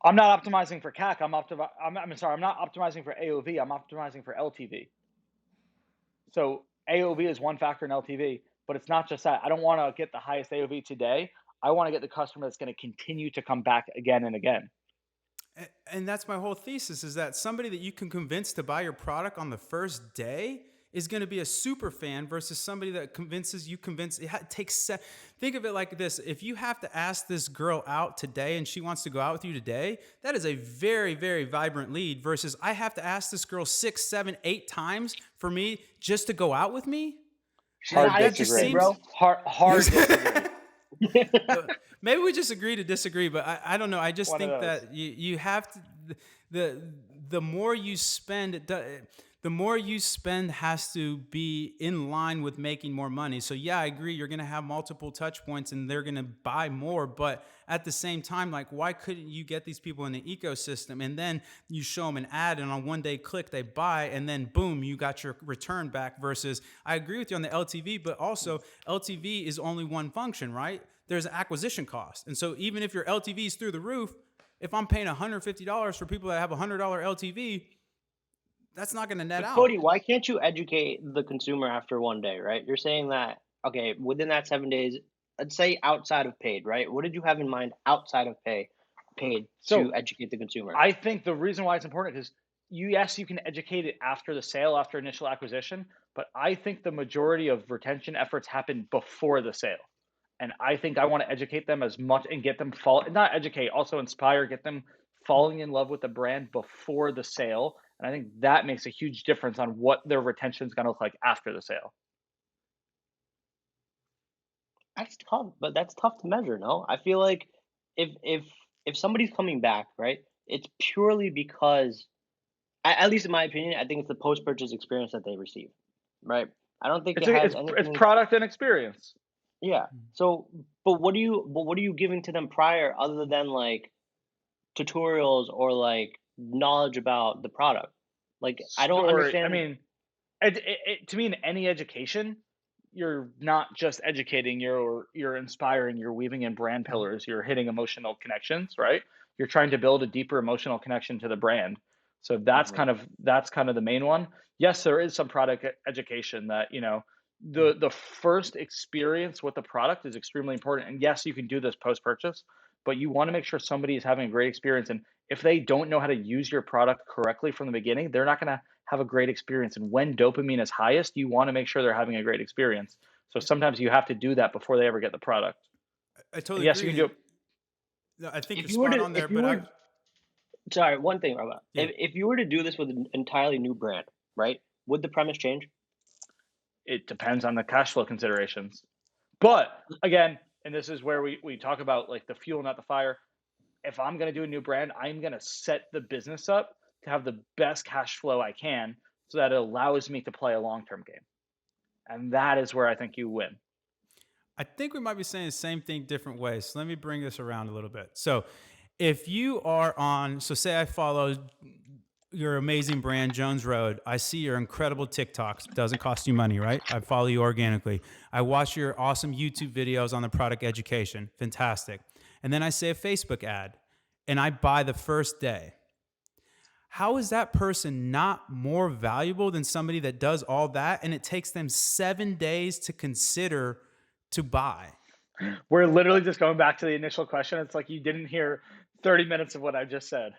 S2: I'm not optimizing for CAC. I'm sorry. I'm not optimizing for AOV. I'm optimizing for LTV. So AOV is one factor in LTV, but it's not just that. I don't want to get the highest AOV today. I want to get the customer that's going to continue to come back again and again.
S1: And that's my whole thesis, is that somebody that you can convince to buy your product on the first day is going to be a super fan versus somebody that think of it like this. If you have to ask this girl out today and she wants to go out with you today, that is a very, very vibrant lead versus I have to ask this girl 6, 7, 8 times for me just to go out with me.
S2: Hard
S3: That just
S2: disagree,
S3: seems-
S2: bro. Hard disagree.
S1: Maybe we just agree to disagree, but I don't know. I just
S2: One of
S1: think
S2: those.
S1: that you have to, the more you spend, the more you spend has to be in line with making more money. So yeah, I agree. You're going to have multiple touch points and they're going to buy more, but at the same time, like, why couldn't you get these people in the ecosystem and then you show them an ad and on 1 day click, they buy and then boom, you got your return back versus I agree with you on the LTV, but also LTV is only one function, right? There's an acquisition cost. And so even if your LTV is through the roof, if I'm paying $150 for people that have $100 LTV, that's not going to net
S3: But
S1: out.
S3: Cody, why can't you educate the consumer after 1 day, right? You're saying that, okay, within that 7 days, let's say outside of paid, right? What did you have in mind outside of paid
S2: So,
S3: to educate the consumer?
S2: I think the reason why it's important is yes, you can educate it after the sale, after initial acquisition, but I think the majority of retention efforts happen before the sale. And I think I want to educate them as much and get them not educate, also inspire, get them falling in love with the brand before the sale. And I think that makes a huge difference on what their retention is going to look like after the sale.
S3: That's tough, but that's tough to measure, no? I feel like if somebody's coming back, right, it's purely because, at least in my opinion, I think it's the post-purchase experience that they receive, right? I don't think it has
S2: It's
S3: anything.
S2: product and experience.
S3: Yeah. So, but what are you giving to them prior other than like tutorials or like knowledge about the product? Like, I don't
S2: Story.
S3: understand.
S2: I mean, to me, in any education, you're not just educating, you're inspiring, you're weaving in brand pillars, you're hitting emotional connections, right? You're trying to build a deeper emotional connection to the brand. So that's
S3: Mhm.
S2: kind of the main one. Yes, there is some product education that, the first experience with the product is extremely important. And yes, you can do this post purchase, but you want to make sure somebody is having a great experience. And if they don't know how to use your product correctly from the beginning, they're not going to have a great experience. And when dopamine is highest, you want to make sure they're having a great experience. So sometimes you have to do that before they ever get the product.
S1: I
S2: And
S1: totally
S2: yes, you
S1: agree.
S2: can do
S1: And
S2: it.
S1: no, I think
S3: If
S1: you're
S3: you were
S1: spot
S3: to,
S1: on there,
S3: if you
S1: but
S3: were, sorry, one thing, Robert.
S1: yeah.
S3: If you were to do this with an entirely new brand, right? Would the premise change?
S2: It depends on the cash flow considerations. But again, and this is where we talk about like the fuel, not the fire. If I'm going to do a new brand, I'm going to set the business up to have the best cash flow I can so that it allows me to play a long term game. And that is where I think you win.
S1: I think we might be saying the same thing different ways. So let me bring this around a little bit. So if you are on, so say I follow your amazing brand, Jones Road. I see your incredible TikToks. Doesn't cost you money, right? I follow you organically. I watch your awesome YouTube videos on the product education. Fantastic. And then I say a Facebook ad and I buy the first day. How is that person not more valuable than somebody that does all that and it takes them 7 days to consider to buy?
S2: We're literally just going back to the initial question. It's like you didn't hear 30 minutes of what I just said.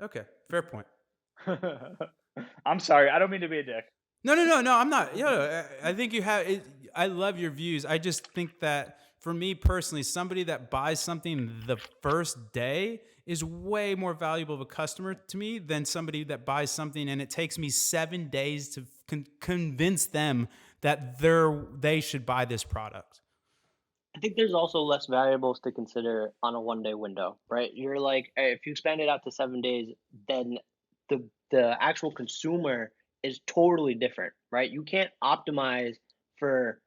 S1: Okay, fair point.
S2: I'm sorry. I don't mean to be a dick.
S1: No. I'm not. I think you have. I love your views. I just think that for me personally, somebody that buys something the first day is way more valuable of a customer to me than somebody that buys something and it takes me 7 days to convince them that they should buy this product.
S3: I think there's also less variables to consider on a 1 day window, right? You're like, if you expand it out to 7 days, then the actual consumer is totally different, right? You can't optimize for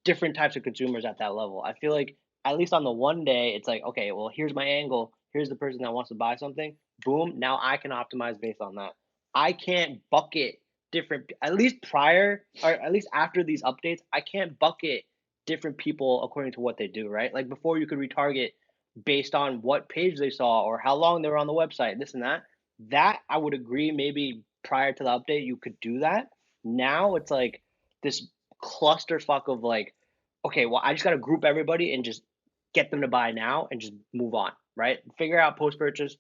S3: different types of consumers at that level. I feel like at least on the 1 day, it's like, okay, well, here's my angle. Here's the person that wants to buy something. Boom. Now I can optimize based on that. I can't bucket different, at least prior or at least after these updates, I can't bucket different people according to what they do, right? Like before you could retarget based on what page they saw or how long they were on the website, this and that. That I would agree maybe prior to the update you could do that. Now it's like this clusterfuck of like, okay, well I just gotta group everybody and just get them to buy now and just move on, right? Figure out post purchase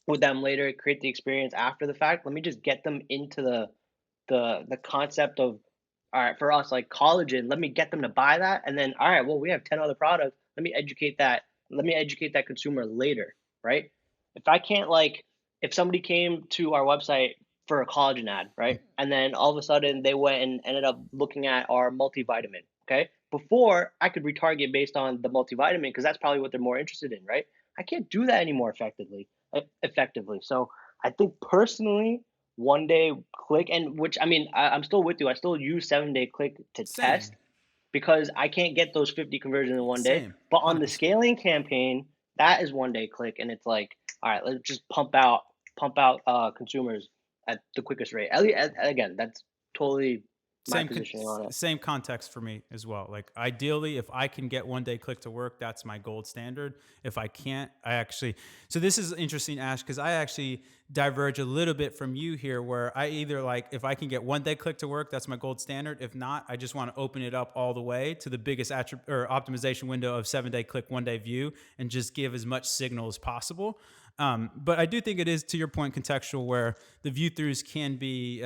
S3: with them later, create the experience after the fact. Let me just get them into the concept of all right, for us, like collagen, let me get them to buy that. And then, all right, well, we have 10 other products. Let me educate that consumer later, right? If I can't like, if somebody came to our website for a collagen ad, right? And then all of a sudden they went and ended up looking at our multivitamin, okay? Before I could retarget based on the multivitamin because that's probably what they're more interested in, right? I can't do that anymore effectively. So I think personally, 1 day click and which I mean I'm still with you. I still use 7 day click to
S1: Same,
S3: test because I can't get those 50 conversions in 1 day.
S1: same,
S3: But on the
S1: 100%.
S3: scaling campaign, that is 1 day click and it's like, all right, let's just pump out consumers at the quickest rate. Again, that's totally my positioning on it.
S1: Same context for me as well. Like ideally, if I can get 1 day click to work, that's my gold standard. If I can't, so this is interesting, Ash, because I actually diverge a little bit from you here, where I either like if I can get 1 day click to work, that's my gold standard. If not, I just want to open it up all the way to the biggest or optimization window of 7 day click, 1 day view, and just give as much signal as possible. But I do think it is, to your point, contextual, where the view throughs can be,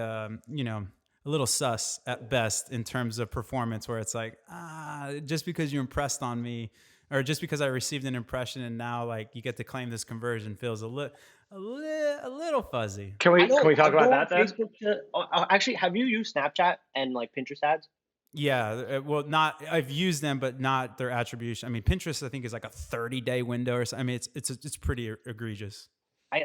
S1: a little sus at best in terms of performance, where it's like, just because you impressed on me, or just because I received an impression and now like you get to claim this conversion feels a little fuzzy.
S2: Can we talk
S3: I
S2: about
S3: go
S2: that
S3: on
S2: then?
S3: Facebook to actually have you used Snapchat and like Pinterest ads?
S1: Yeah, well, not I've used them, but not their attribution. I mean, Pinterest I think is like a 30-day window or something. I mean, it's pretty egregious.
S3: I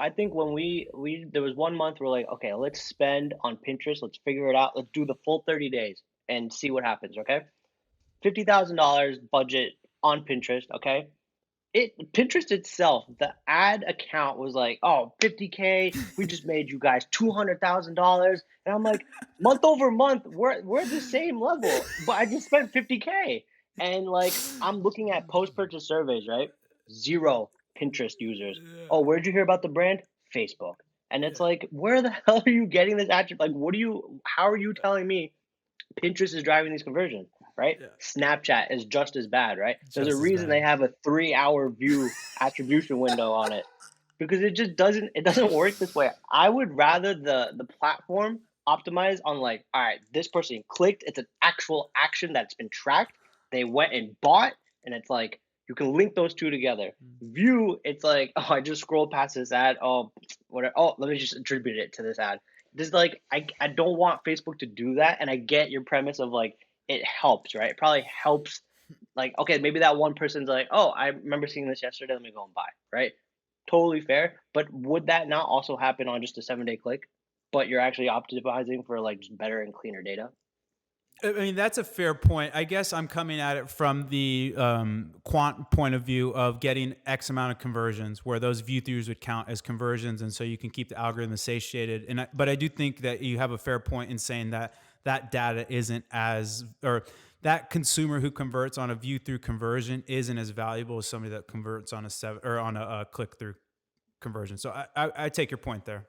S3: think when we there was 1 month we're like, okay, let's spend on Pinterest, let's figure it out, let's do the full 30 days and see what happens, okay? $50,000 budget on Pinterest, okay? Pinterest itself, the ad account was like, oh, 50K, we just made you guys $200,000. And I'm like, month over month, we're the same level, but I just spent 50K. And like I'm looking at post-purchase surveys, right? Zero Pinterest users. Oh, where'd you hear about the brand? Facebook. And it's like, where the hell are you getting this attribute? Like, how are you telling me Pinterest is driving these conversions, right?
S1: Yeah.
S3: Snapchat is just as bad, right? There's a
S1: Just as
S3: reason
S1: bad.
S3: they have a 3-hour view attribution window on it, because it doesn't work this way. I would rather the platform optimize on, like, all right, this person clicked, it's an actual action that's been tracked. They went and bought, and it's like you can link those two together. View, it's like, oh, I just scrolled past this ad. Oh, whatever. Oh, let me just attribute it to this ad. This, like, I don't want Facebook to do that, and I get your premise of, like, it helps, right? It probably helps. Like, okay, maybe that one person's like, oh, I remember seeing this yesterday. Let me go and buy, right? Totally fair. But would that not also happen on just a 7-day click? But you're actually optimizing for, like, just better and cleaner data.
S4: I mean, that's a fair point. I guess I'm coming at it from the quant point of view of getting X amount of conversions, where those view throughs would count as conversions, and so you can keep the algorithm satiated. But I do think that you have a fair point in saying that that data isn't as, or that consumer who converts on a view through conversion isn't as valuable as somebody that converts on a click through conversion. So I take your point there.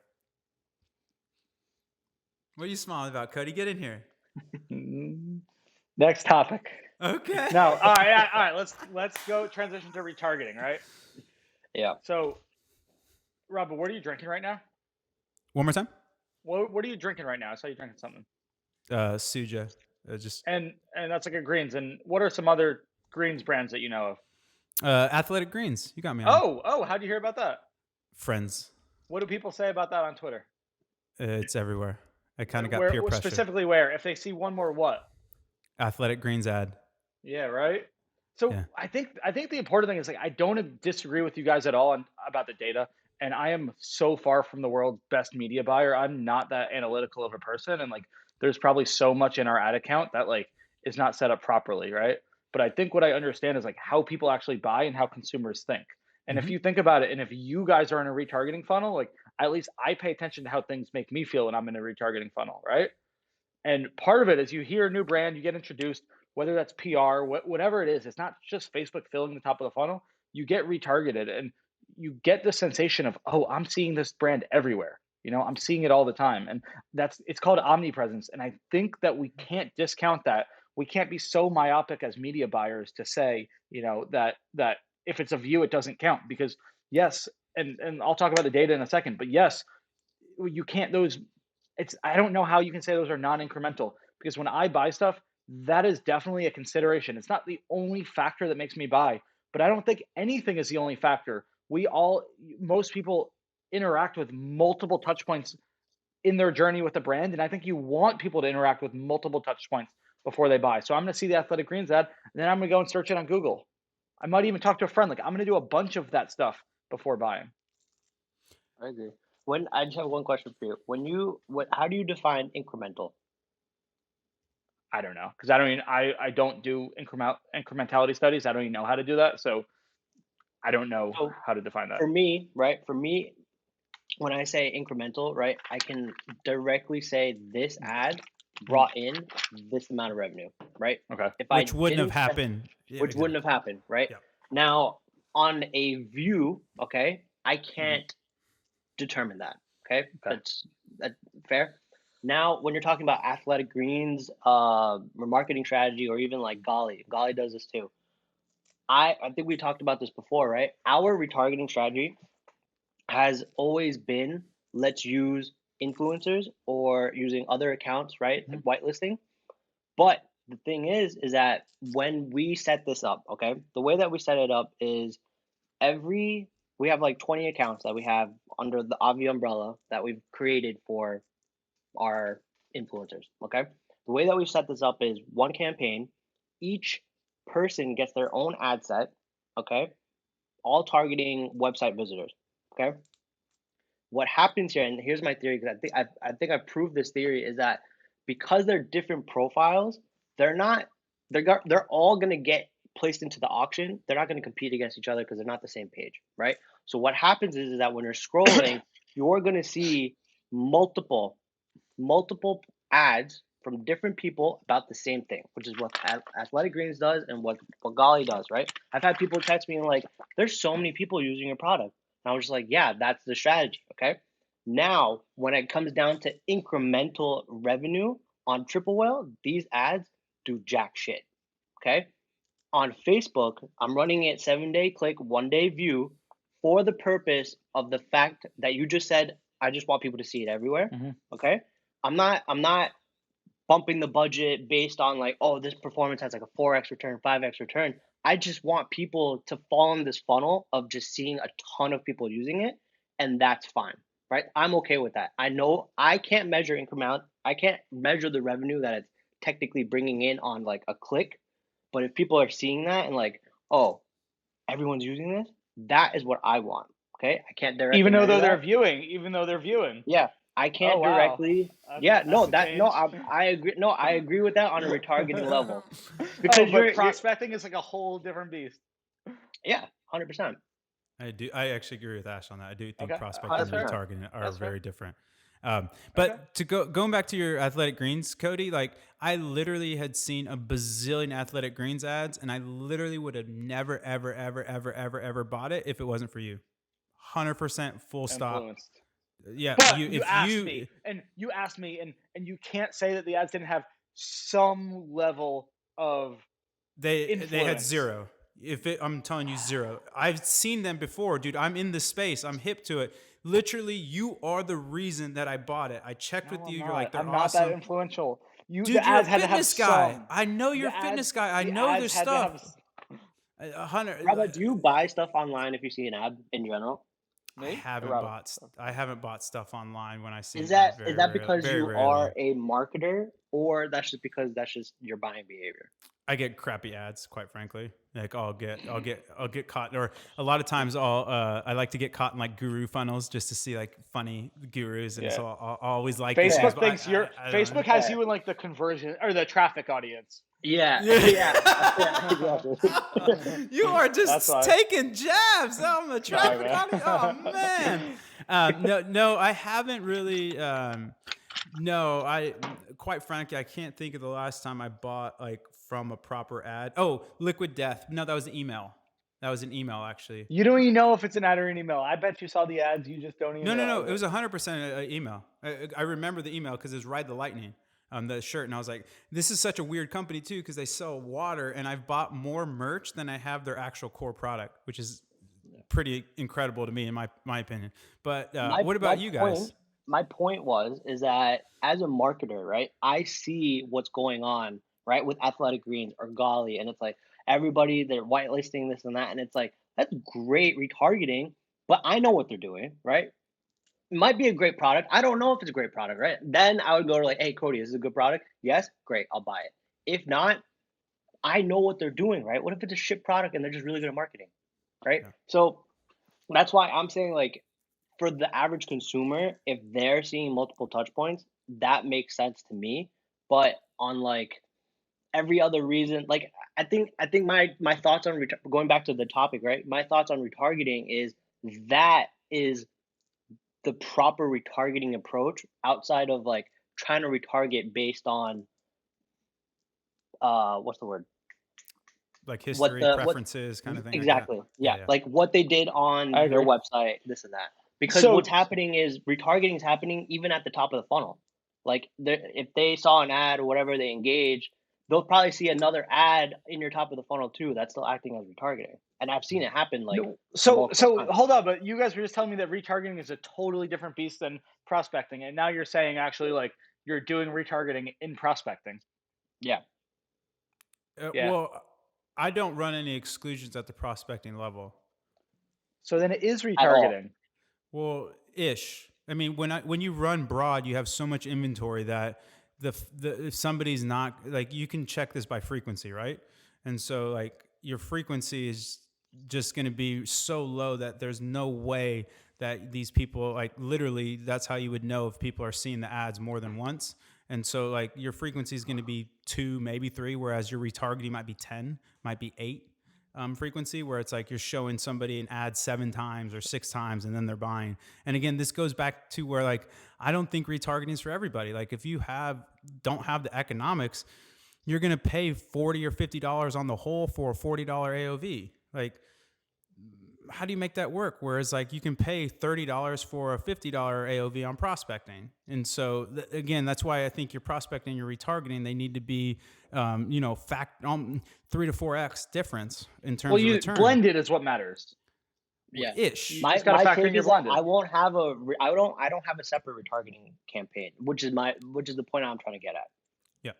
S4: What are you smiling about, Cody? Get in here.
S2: Next topic.
S4: Okay.
S2: No, all right. Let's go transition to retargeting, right?
S3: Yeah.
S2: So, Rob, what are you drinking right now?
S4: One more time.
S2: What are you drinking right now? I saw you drinking something.
S4: Suja. Just
S2: And that's like a greens. And what are some other greens brands that you know of?
S4: Athletic Greens. You got me on.
S2: Oh, how'd you hear about that?
S4: Friends.
S2: What do people say about that on Twitter?
S4: It's everywhere. I kind of got
S2: Where,
S4: peer pressure.
S2: specifically where? If they see one more what?
S4: Athletic Greens ad.
S2: Yeah, right. So
S4: Yeah.
S2: I think the important thing is, like, I don't disagree with you guys at all about the data, and I am so far from the world's best media buyer. I'm not that analytical of a person, and, like, there's probably so much in our ad account that, like, is not set up properly, right? But I think what I understand is, like, how people actually buy and how consumers think. And if
S4: Mhm.
S2: you think about it, and if you guys are in a retargeting funnel, like, at least I pay attention to how things make me feel when I'm in a retargeting funnel, right? And part of it is you hear a new brand, you get introduced, whether that's PR, whatever it is. It's not just Facebook filling the top of the funnel. You get retargeted, and you get the sensation of, oh, I'm seeing this brand everywhere. I'm seeing it all the time, and it's called omnipresence. And I think that we can't discount that. We can't be so myopic as media buyers to say, that if it's a view, it doesn't count, because yes, and I'll talk about the data in a second, but yes, you can't those it's I don't know how you can say those are non-incremental, because when I buy stuff, that is definitely a consideration. It's not the only factor that makes me buy, but I don't think anything is the only factor. Most people interact with multiple touch points in their journey with the brand, and I think you want people to interact with multiple touch points before they buy. So I'm going to see the Athletic Greens ad, and then I'm going to go and search it on Google. I might even talk to a friend. Like, I'm going to do a bunch of that stuff before buying.
S3: I agree. I just have one question for you. How do you define incremental?
S2: I don't know, because I don't do incrementality studies. I don't even know how to do that, so I don't know
S3: So
S2: how to define that.
S3: for me, right? For me, when I say incremental, right, I can directly say this ad brought in this amount of revenue, right?
S2: Okay.
S3: If I
S4: Which wouldn't have
S3: didn't spend-
S4: happened. Yeah,
S3: which wouldn't have happened, right?
S4: Yeah.
S3: Now, on a view, okay, I can't determine that. Okay, that's fair. Now, when you're talking about Athletic Greens, marketing strategy, or even like Golly does this too. I think we talked about this before, right? Our retargeting strategy has always been, let's use influencers or using other accounts, right? Like whitelisting. But the thing is that when we set this up, okay, the way that we set it up is we have like 20 accounts that we have under the Avi umbrella that we've created for our influencers, okay? The way that we set this up is one campaign, each person gets their own ad set, okay? All targeting website visitors, okay? What happens here, and here's my theory, because I think I've proved this theory, is that because they're different profiles, they're all gonna get placed into the auction. They're not gonna compete against each other because they're not the same page, right? So what happens is that when you're scrolling, you're gonna see multiple ads from different people about the same thing, which is what Athletic Greens does and what Golly does, right? I've had people text me and like, there's so many people using your product. And I was just like, yeah, that's the strategy, okay? Now, when it comes down to incremental revenue on Triple Whale, these ads do jack shit. Okay. On Facebook, I'm running it 7-day click, 1-day view for the purpose of the fact that you just said, I just want people to see it everywhere. Okay. I'm not bumping the budget based on like, oh, this performance has like a 4x return, 5x return. I just want people to fall in this funnel of just seeing a ton of people using it, and that's fine, right? I'm okay with that. I know I can't measure increment. I can't measure the revenue that it's technically bringing in on like a click, but if people are seeing that and like, oh, everyone's using this, that is what I want. Okay, I can't directly
S2: Even though
S3: measure
S2: they're
S3: that.
S2: viewing, yeah.
S3: I
S2: Oh
S3: can't
S2: wow,
S3: directly.
S2: that's,
S3: Yeah,
S2: that's
S3: no,
S2: a
S3: that no,
S2: change.
S3: I agree. No, I agree with that on a retargeting level
S2: Oh,
S3: because
S2: but
S3: you're
S2: prospecting is like a whole different beast.
S3: yeah, 100%.
S4: I actually agree with Ash on that. I do think
S2: Okay,
S4: prospecting
S2: that's
S4: and
S2: fair.
S4: retargeting are
S2: That's fair.
S4: very different. But
S2: Okay.
S4: to going back to your athletic greens, Cody, like I literally had seen a bazillion athletic greens ads, and I literally would have never, ever, ever, ever, ever, ever bought it if it wasn't for you. 100% full stop.
S2: Influenced.
S4: Yeah,
S2: But
S4: you
S2: you
S4: if
S2: asked
S4: you
S2: me, and you can't say that the ads didn't have some level of
S4: they had
S2: influence.
S4: zero. I'm telling you zero. I've seen them before, dude. I'm in the space. I'm hip to it. Literally, you are the reason that I bought it. I checked
S2: No,
S4: with
S2: I'm
S4: you. You're
S2: not.
S4: like, they're
S2: I'm not that
S4: awesome.
S2: influential.
S4: Dude,
S2: The
S4: you're a
S2: ads had to have
S4: fitness guy.
S2: some.
S4: I know you're a
S2: The
S4: fitness
S2: ads,
S4: guy. I
S2: the
S4: know
S2: ads
S4: this
S2: had to
S4: stuff.
S2: have
S4: 100.
S3: Brother, do you buy stuff online if you see an ad in general?
S2: me.
S4: I haven't bought stuff online when I see
S3: Is
S4: an ad
S3: that
S4: very
S3: because
S4: very
S3: you
S4: rarely.
S3: are a marketer, or that's just because that's just your buying behavior?
S4: I get crappy ads, quite frankly. Like I'll get caught, or a lot of times I like to get caught in like guru funnels just to see like funny gurus, and
S2: Yeah.
S4: so I'll always like these things.
S2: Facebook
S4: But
S2: thinks you're.
S4: I don't know.
S2: Facebook has
S3: Fair.
S2: you in like the conversion or the traffic audience.
S3: Yeah,
S4: Yeah.
S3: yeah, exactly.
S4: You are
S2: That's
S4: just
S2: why.
S4: taking jabs on the
S2: Sorry,
S4: traffic
S2: man.
S4: audience. Oh man. No, I haven't really. No, quite frankly, I can't think of the last time I bought like from a proper ad. Oh, Liquid Death. No, that was an email. That was an email actually.
S2: You don't even know if it's an ad or an email. I bet you saw the ads. You just don't even
S4: No.
S2: realize
S4: It was 100% an email. I remember the email because it was Ride the Lightning, the shirt, and I was like, this is such a weird company too because they sell water, and I've bought more merch than I have their actual core product, which is pretty incredible to me in my opinion. But what about you guys?
S3: My point is that as a marketer, right, I see what's going on, right, with Athletic Greens or Golly, and it's like everybody they're whitelisting this and that, and it's like that's great retargeting, but I know what they're doing, right? It might be a great product. I don't know if it's a great product, right? Then I would go to like, hey, Cody, is this a good product? Yes, great, I'll buy it. If not, I know what they're doing, right? What if it's a shit product and they're just really good at marketing, right?
S4: Yeah.
S3: So that's why I'm saying like for the average consumer, if they're seeing multiple touch points, that makes sense to me. But on like every other reason, like I think my thoughts on going back to the topic, right? My thoughts on retargeting is that is the proper retargeting approach outside of like trying to retarget based on what's the word?
S4: Like
S3: What
S4: history,
S3: the what
S4: preferences, kind of thing like that.
S3: exactly. Yeah,
S4: Yeah.
S3: like what they did on
S2: I
S3: their
S2: agree.
S3: website, this and that. Because
S2: So
S3: what's happening is retargeting is happening even at the top of the funnel. Like if they saw an ad or whatever they engage, they'll probably see another ad in your top of the funnel too. That's still acting as retargeting, and I've seen it happen like
S2: no, so
S3: multiple times.
S2: hold on, but you guys were just telling me that retargeting is a totally different beast than prospecting, and now you're saying actually like you're doing retargeting in prospecting.
S3: Yeah,
S2: Yeah.
S4: Well, I don't run any exclusions at the prospecting level.
S2: So then it is
S3: all.
S2: retargeting.
S4: Well, ish. I mean, when you run broad, you have so much inventory that if somebody's not like, you can check this by frequency, right? And so like your frequency is just going to be so low that there's no way that these people, like literally that's how you would know if people are seeing the ads more than once. And so like your frequency is going to be 2, maybe 3, whereas your retargeting might be 10, might be 8. Frequency, where it's like you're showing somebody an ad 7 times or 6 times and then they're buying. And again, this goes back to where like I don't think retargeting is for everybody. Like if you don't have the economics, you're gonna pay $40 or $50 on the whole for a $40 AOV. Like how do you make that work? Whereas like you can pay $30 for a $50 AOV on prospecting. And so again, that's why I think your prospecting, your retargeting, they need to be, 3 to 4x difference in terms of return.
S2: Blended is what matters.
S3: Yeah.
S4: Ish.
S2: You just gotta factor in your
S3: is that
S2: blended.
S3: I don't have a separate retargeting campaign, which is the point I'm trying to get at.
S4: Yeah.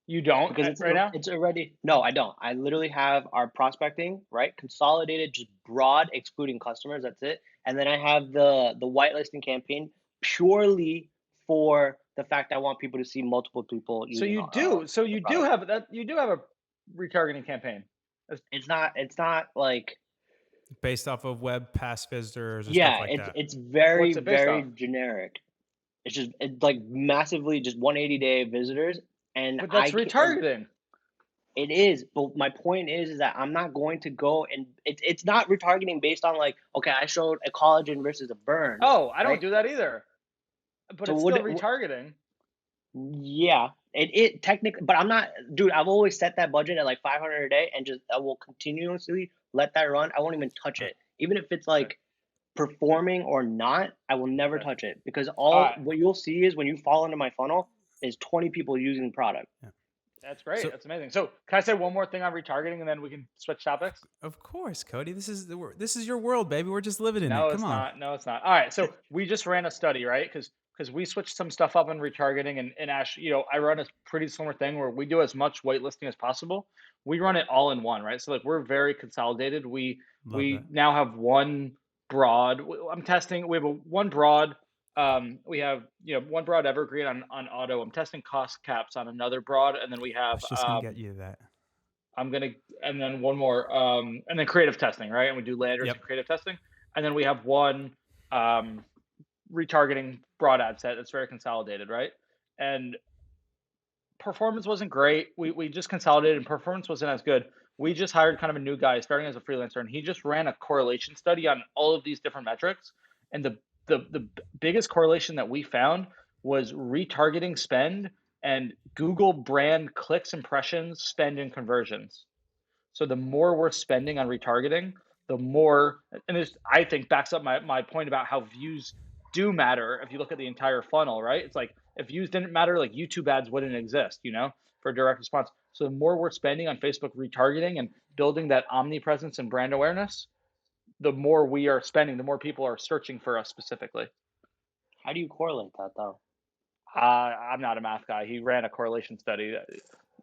S2: You don't
S3: Because
S2: right now?
S3: it's already no, I don't. I literally have our prospecting, right? Consolidated, just broad, excluding customers, that's it. And then I have the whitelisting campaign purely for the fact I want people to see multiple people
S2: So
S3: using
S2: you do. So
S3: the
S2: you do
S3: product.
S2: have that. You do have a retargeting campaign.
S3: It's not like
S4: Based off of web past visitors or
S3: yeah,
S4: stuff like that.
S3: it's very,
S2: What's it based
S3: very
S2: off?
S3: generic. It's like massively just 180-day visitors, and
S2: But that's retargeting.
S3: It is, but my point is that I'm not going to go and it's not retargeting based on like, okay, I showed a collagen versus a burn.
S2: Oh, I don't
S3: right?
S2: do that either. But
S3: So
S2: it's
S3: would
S2: still
S3: it-
S2: retargeting.
S3: Yeah, it technically, but I'm not, dude. I've always set that budget at like 500 a day, and just I will continuously let that run. I won't even touch it, even if it's like performing or not. I will never
S2: Okay.
S3: touch it because
S2: Alright.
S3: what you'll see is when you fall into my funnel is 20 people using the product.
S2: That's great.
S4: So-
S2: That's amazing. So can I say one more thing on retargeting, and then we can switch topics?
S4: Of course, Cody. This is your world, baby. We're just living in
S2: No,
S4: it.
S2: it's
S4: Come on.
S2: not. No, it's not. All right. So we just ran a study, right? Because we switched some stuff up in retargeting, and Ash, I run a pretty similar thing where we do as much whitelisting as possible. We run it all in one, right? So like we're very consolidated. We
S4: Love
S2: we
S4: that.
S2: now have one broad. I'm testing. We have one broad. We have one broad evergreen on auto. I'm testing cost caps on another broad, and then we
S4: I
S2: have
S4: was just gonna get you that.
S2: and then one more, and then creative testing, right? And we do landers
S4: Yep.
S2: and creative testing, and then we have one retargeting broad ad set that's very consolidated, right? And performance wasn't great. We just consolidated, and performance wasn't as good. We just hired kind of a new guy starting as a freelancer, and he just ran a correlation study on all of these different metrics. And the biggest correlation that we found was retargeting spend and Google brand clicks, impressions, spend, and conversions. So the more we're spending on retargeting, the more, and this I think backs up my point about how views do matter. If you look at the entire funnel, right? It's like if views didn't matter, like YouTube ads wouldn't exist, for direct response. So the more we're spending on Facebook retargeting and building that omnipresence and brand awareness, the more we are spending, the more people are searching for us specifically.
S3: How do you correlate that though?
S2: I'm not a math guy. He ran a correlation study.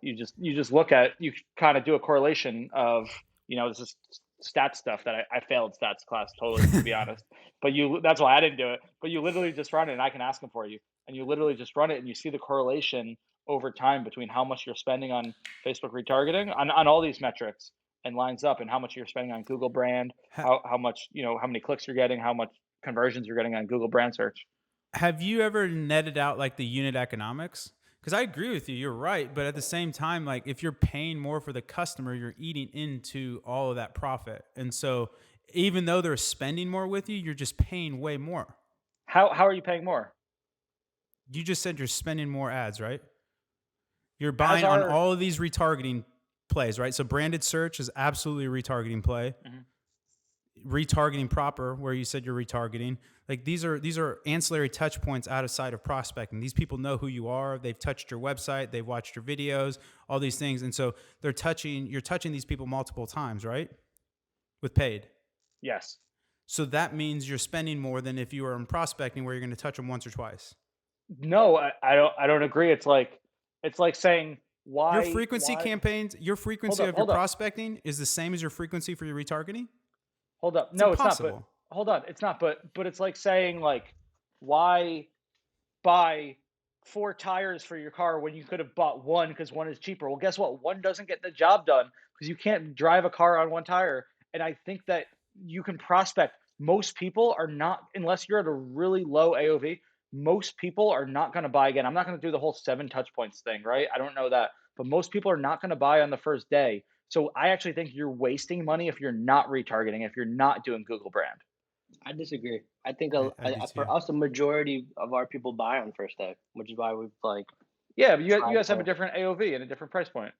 S2: You just look at, you kind of do a correlation of, this is stats stuff that I failed stats class totally, to be honest. But that's why I didn't do it. But you literally just run it, and I can ask them for you. And you literally just run it, and you see the correlation over time between how much you're spending on Facebook retargeting on all these metrics, and lines up, and how much you're spending on Google brand, how much, how many clicks you're getting, how much conversions you're getting on Google brand search.
S4: Have you ever netted out like the unit economics? Because I agree with you, you're right. But at the same time, like if you're paying more for the customer, you're eating into all of that profit. And so even though they're spending more with you, you're just paying way more.
S2: How are you paying more?
S4: You just said you're spending more ads, right? You're buying on all of these retargeting plays, right? So branded search is absolutely a retargeting play. Mm-hmm. Retargeting proper, where you said you're retargeting. Like these are ancillary touch points outside of prospecting. These people know who you are. They've touched your website. They've watched your videos, all these things. And so you're touching these people multiple times, right? With paid.
S2: Yes.
S4: So that means you're spending more than if you were in prospecting where you're going to touch them once or twice.
S2: No, I don't agree. It's like saying why
S4: your frequency campaigns, your frequency of your prospecting is the same as your frequency for your retargeting?
S2: Hold up.
S4: It's
S2: no,
S4: impossible.
S2: It's not. But hold on. It's not. But it's like saying like, why buy 4 tires for your car when you could have bought one because one is cheaper? Well, guess what? One doesn't get the job done because you can't drive a car on one tire. And I think that you can prospect. Most people are not, unless you're at a really low AOV, most people are not going to buy again. I'm not going to do the whole 7 touch points thing, right? I don't know that. But most people are not going to buy on the first day. So I actually think you're wasting money if you're not retargeting, if you're not doing Google brand.
S3: I disagree. I think
S4: for
S3: us, the majority of our people buy on first day, which is why we've like.
S2: Yeah, but you guys have a different AOV and a different price point.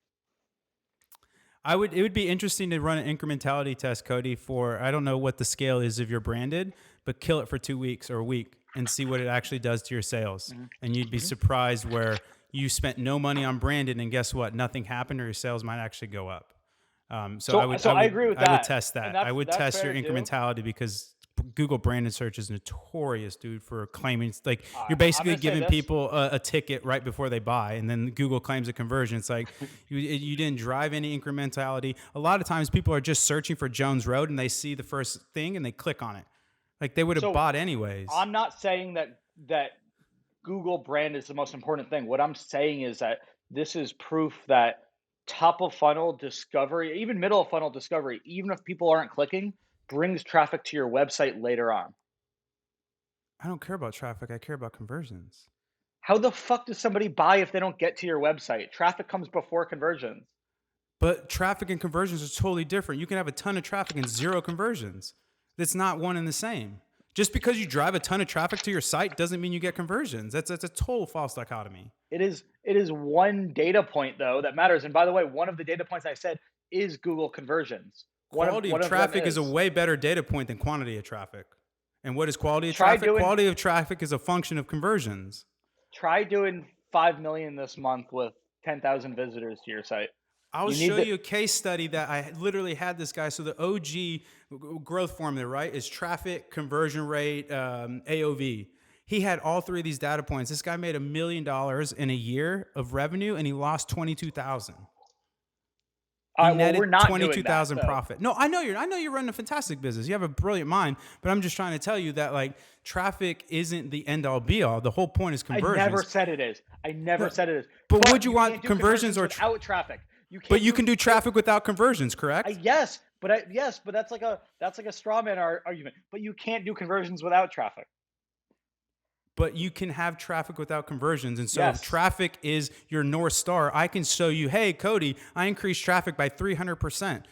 S4: It would be interesting to run an incrementality test, Cody, for, I don't know what the scale is if you're branded, but kill it for 2 weeks or a week and see what it actually does to your sales. And you'd be surprised where you spent no money on branded, and guess what? Nothing happened, or your sales might actually go up. So
S2: I agree with
S4: I would
S2: that.
S4: test
S2: And
S4: that.
S2: that's
S4: I would
S2: that's
S4: test your
S2: fair to do.
S4: incrementality, because Google branded search is notorious, dude, for claiming, like,
S2: All
S4: you're
S2: right, I'm
S4: basically
S2: gonna say
S4: giving
S2: this.
S4: people a ticket right before they buy, and then Google claims a conversion. It's like you didn't drive any incrementality. A lot of times people are just searching for Jones Road and they see the first thing and they click on it. Like, they would have
S2: So
S4: bought anyways.
S2: I'm not saying that Google brand is the most important thing. What I'm saying is that this is proof that top of funnel discovery, even middle of funnel discovery, even if people aren't clicking, brings traffic to your website later on.
S4: I don't care about traffic. I care about conversions.
S2: How the fuck does somebody buy if they don't get to your website? Traffic comes before conversions.
S4: But traffic and conversions are totally different. You can have a ton of traffic and zero conversions. That's not one and the same. Just because you drive a ton of traffic to your site doesn't mean you get conversions. That's a total false dichotomy.
S2: It is one data point though that matters. And by the way, one of the data points I said is Google conversions.
S4: Quality of
S2: them
S4: traffic is a way better data point than quantity of traffic. And what is quality of traffic? Quality of traffic is a function of conversions.
S2: Try doing 5 million this month with 10,000 visitors to your site.
S1: I'll show you a case study that I literally had this guy. So the OG growth formula, right, is traffic, conversion rate, AOV. He had all three of these data points. This guy made $1 million in a year of revenue, and he lost 22,000.
S2: We're not
S1: 22,000
S2: doing that,
S1: profit. No, I know you're running a fantastic business. You have a brilliant mind, but I'm just trying to tell you that, like, traffic isn't the end all be all. The whole point is conversions.
S2: I never said it is. I never said it is.
S1: But would you want conversions or
S2: without traffic?
S1: You can do traffic without conversions, correct?
S2: Yes, but that's like a straw man argument. But you can't do conversions without traffic.
S1: But you can have traffic without conversions. And so if traffic is your North Star, I can show you, hey, Cody, I increased traffic by 300%,